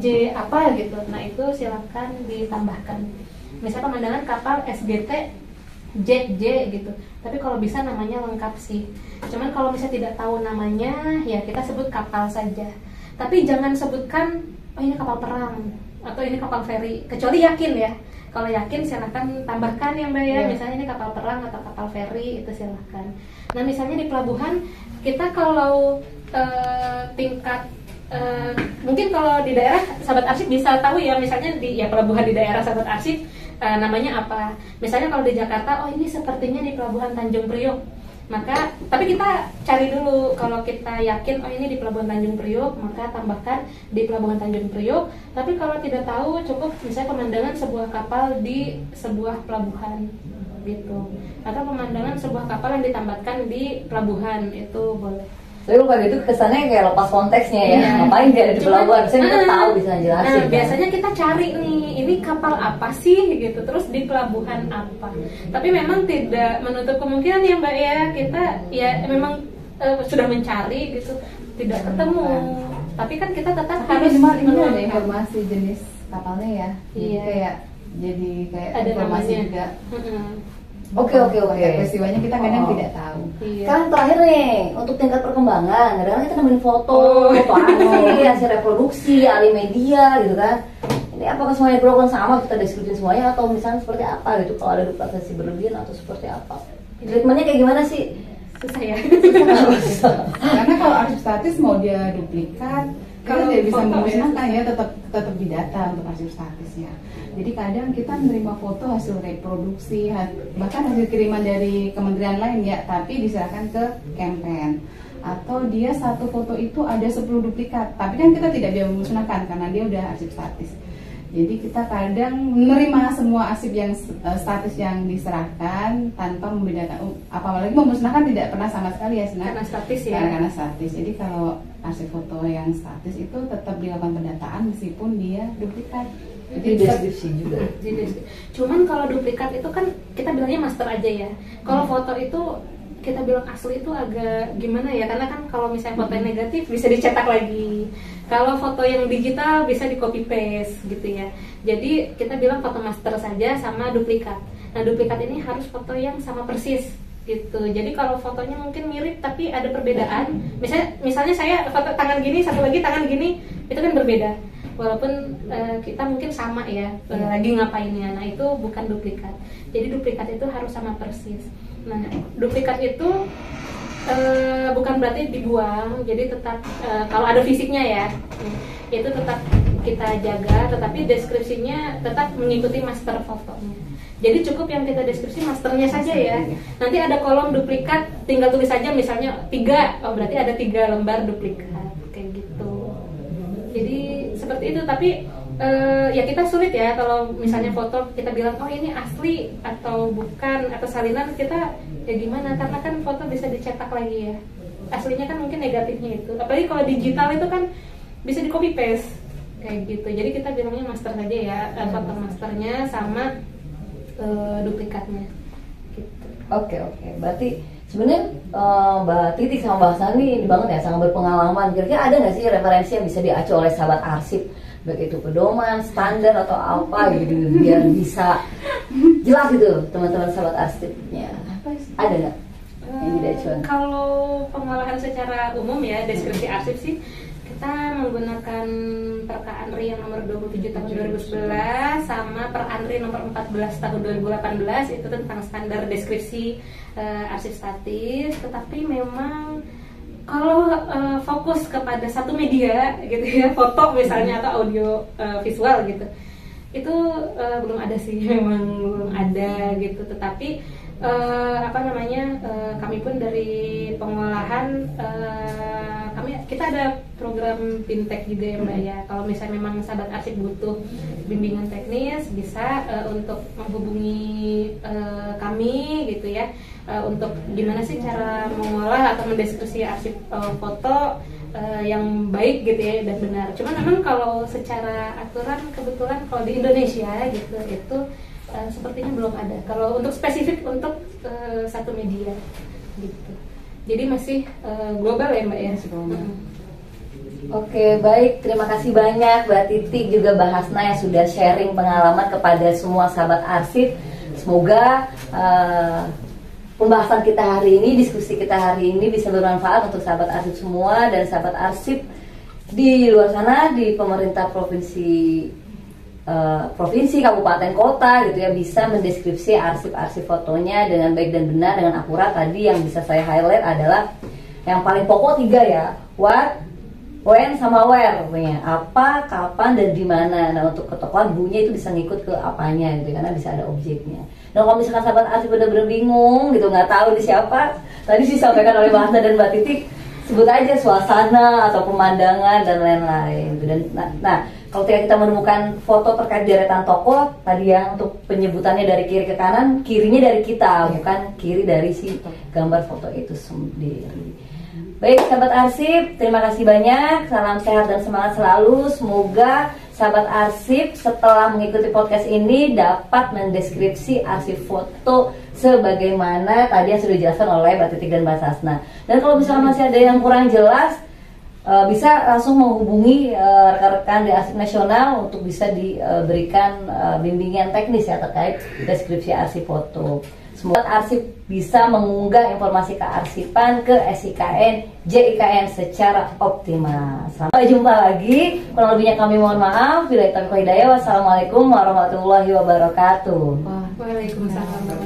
J apa gitu. Nah itu silakan ditambahkan. Misalnya pemandangan kapal SGT JJ gitu. Tapi kalau bisa namanya lengkap sih. Cuman kalau misalnya tidak tahu namanya, ya kita sebut kapal saja. Tapi jangan sebutkan, oh ini kapal perang atau ini kapal feri. Kecuali yakin ya. Kalau yakin silahkan tambahkan ya Mbak ya. Misalnya ini kapal perang atau kapal feri itu silahkan. Nah misalnya di pelabuhan kita kalau tingkat mungkin kalau di daerah sahabat arsip bisa tahu ya, misalnya di pelabuhan di daerah sahabat arsip namanya apa. Misalnya kalau di Jakarta, oh ini sepertinya di pelabuhan Tanjung Priok. Maka tapi kita cari dulu, kalau kita yakin oh ini di pelabuhan Tanjung Priok, maka tambahkan di pelabuhan Tanjung Priok. Tapi kalau tidak tahu, cukup misalnya pemandangan sebuah kapal di sebuah pelabuhan gitu. Atau pemandangan sebuah kapal yang ditambatkan di pelabuhan itu boleh. Tapi kalau gitu kesannya kayak lepas konteksnya ya. Ngapain dia ada di pelabuhan? Saya kita tahu bisa jelasin. Nah, biasanya kita cari nih, ini kapal apa sih gitu, terus di pelabuhan apa. Tapi memang tidak menutup kemungkinan ya Mbak ya, kita ya memang sudah mencari gitu, tidak ketemu. Tapi kan kita tetap harus ini ada menuangkan. informasi jenis kapalnya ya. Iya. Jadi kayak Ada informasi namanya juga. Oke. Peristiwanya kita kadang tidak tahu. Iya. Kan terakhir nih, untuk tingkat perkembangan, kadang-kadang kita nemuin foto asli, hasil reproduksi, ahli media gitu kan. Ini apakah semuanya diperlakukan sama, kita diskusin semuanya, atau misalnya seperti apa gitu, kalau ada duplikasi berlebihan atau seperti apa? Treatmentnya kayak gimana sih? Susah ya. Karena kalau arsip statis mau dia duplikat, Kalau kalau dia bisa foto memusnahkan ya tetap didata untuk arsip statisnya. Jadi kadang kita menerima foto hasil reproduksi, bahkan hasil kiriman dari kementerian lain ya, tapi diserahkan ke Kempen. Atau dia satu foto itu ada 10 duplikat, tapi kan kita tidak bisa memusnahkan karena dia udah arsip statis. Jadi kita kadang menerima semua arsip yang statis yang diserahkan tanpa membedakan, apalagi memusnahkan tidak pernah sama sekali ya Karena statis ya. Karena statis. Jadi kalau arsip foto yang statis itu tetap dilakukan pendataan meskipun dia duplikat. Jadi deskripsi juga. Cuman kalau duplikat itu kan kita bilangnya master aja ya. Kalau foto itu kita bilang asli itu agak gimana ya, karena kan kalau misalnya foto yang negatif bisa dicetak lagi. Kalau foto yang digital bisa di copy paste gitu ya. Jadi kita bilang foto master saja sama duplikat. Nah, duplikat ini harus foto yang sama persis gitu. Jadi kalau fotonya mungkin mirip tapi ada perbedaan, misalnya saya foto tangan gini, satu lagi tangan gini, itu kan berbeda. Walaupun kita mungkin sama ya, lagi ngapainnya. Nah, itu bukan duplikat. Jadi duplikat itu harus sama persis. Nah, duplikat itu bukan berarti dibuang, jadi tetap kalau ada fisiknya ya, itu tetap kita jaga, tetapi deskripsinya tetap mengikuti master fotonya. Jadi cukup yang kita deskripsi masternya saja ya. Nanti ada kolom duplikat, tinggal tulis saja misalnya 3, oh berarti ada 3 lembar duplikat kayak gitu. Jadi seperti itu, tapi ya kita sulit ya kalau misalnya foto kita bilang oh ini asli atau bukan atau salinan, kita ya gimana, karena kan foto bisa dicetak lagi ya, aslinya kan mungkin negatifnya itu, apalagi kalau digital itu kan bisa di copy paste kayak gitu. Jadi kita bilangnya master saja ya, foto masternya sama duplikatnya gitu. Oke, berarti sebenarnya Mbak Titi sama Mbak Hasna ini banget ya, sangat berpengalaman. Kira-kira ada nggak sih referensi yang bisa diacu oleh sahabat arsip, baik itu pedoman, standar atau apa gitu, biar bisa jelas gitu teman-teman sahabat arsipnya? Ada nggak yang diacuan? Kalau pengolahan secara umum ya, deskripsi arsip sih kita menggunakan Perka Anri yang nomor 27 tahun 2011 sama Per Anri nomor 14 tahun 2018, itu tentang standar deskripsi arsip statis. Tetapi memang kalau fokus kepada satu media gitu ya, foto misalnya atau audio visual gitu, itu belum ada sih, memang belum ada gitu. Tetapi kami pun dari pengolahan kita ada program fintech juga ya Mbak ya. Kalau misalnya memang sahabat arsip butuh bimbingan teknis, bisa untuk menghubungi kami gitu ya, untuk gimana sih cara mengolah atau mendeskripsi arsip foto yang baik gitu ya dan benar. Cuman memang kalau secara aturan kebetulan kalau di Indonesia gitu itu sepertinya belum ada. Kalau untuk spesifik untuk satu media gitu. Jadi masih global ya Mbak ya. Oke, baik. Terima kasih banyak Mbak Titi juga Mbak Hasna yang sudah sharing pengalaman kepada semua sahabat arsip. Semoga pembahasan kita hari ini, diskusi kita hari ini bisa bermanfaat untuk sahabat arsip semua dan sahabat arsip di luar sana, di pemerintah provinsi, kabupaten, kota gitu ya, bisa mendeskripsi arsip-arsip fotonya dengan baik dan benar, dengan akurat. Tadi yang bisa saya highlight adalah yang paling pokok 3 ya, what, when, sama where, pokoknya apa, kapan, dan di mana. Nah, untuk ketokohan bunyinya itu bisa ngikut ke apanya gitu, karena bisa ada objeknya. Nah, kalau misalkan sahabat arsip bener-bener bingung gitu, nggak tahu ini siapa, tadi disampaikan oleh Mbak Hasna dan Mbak Titi, sebut aja suasana atau pemandangan dan lain-lain. Dan nah kalau kita menemukan foto terkait deretan tokoh tadi yang untuk penyebutannya dari kiri ke kanan, kirinya dari kita, bukan kiri dari si gambar foto itu sendiri. Baik sahabat arsip, terima kasih banyak. Salam sehat dan semangat selalu. Semoga sahabat arsip setelah mengikuti podcast ini dapat mendeskripsi arsip foto sebagaimana tadi yang sudah dijelaskan oleh Mbak Titi dan Mbak Hasna. Dan kalau misalnya masih ada yang kurang jelas, bisa langsung menghubungi rekan-rekan di Arsip Nasional untuk bisa diberikan bimbingan teknis ya terkait deskripsi arsip foto. Semoga arsip bisa mengunggah informasi kearsipan ke SIKN, JIKN secara optimal. Sampai jumpa lagi. Kurang lebihnya kami mohon maaf. Wassalamualaikum warahmatullahi wabarakatuh. Waalaikumsalam.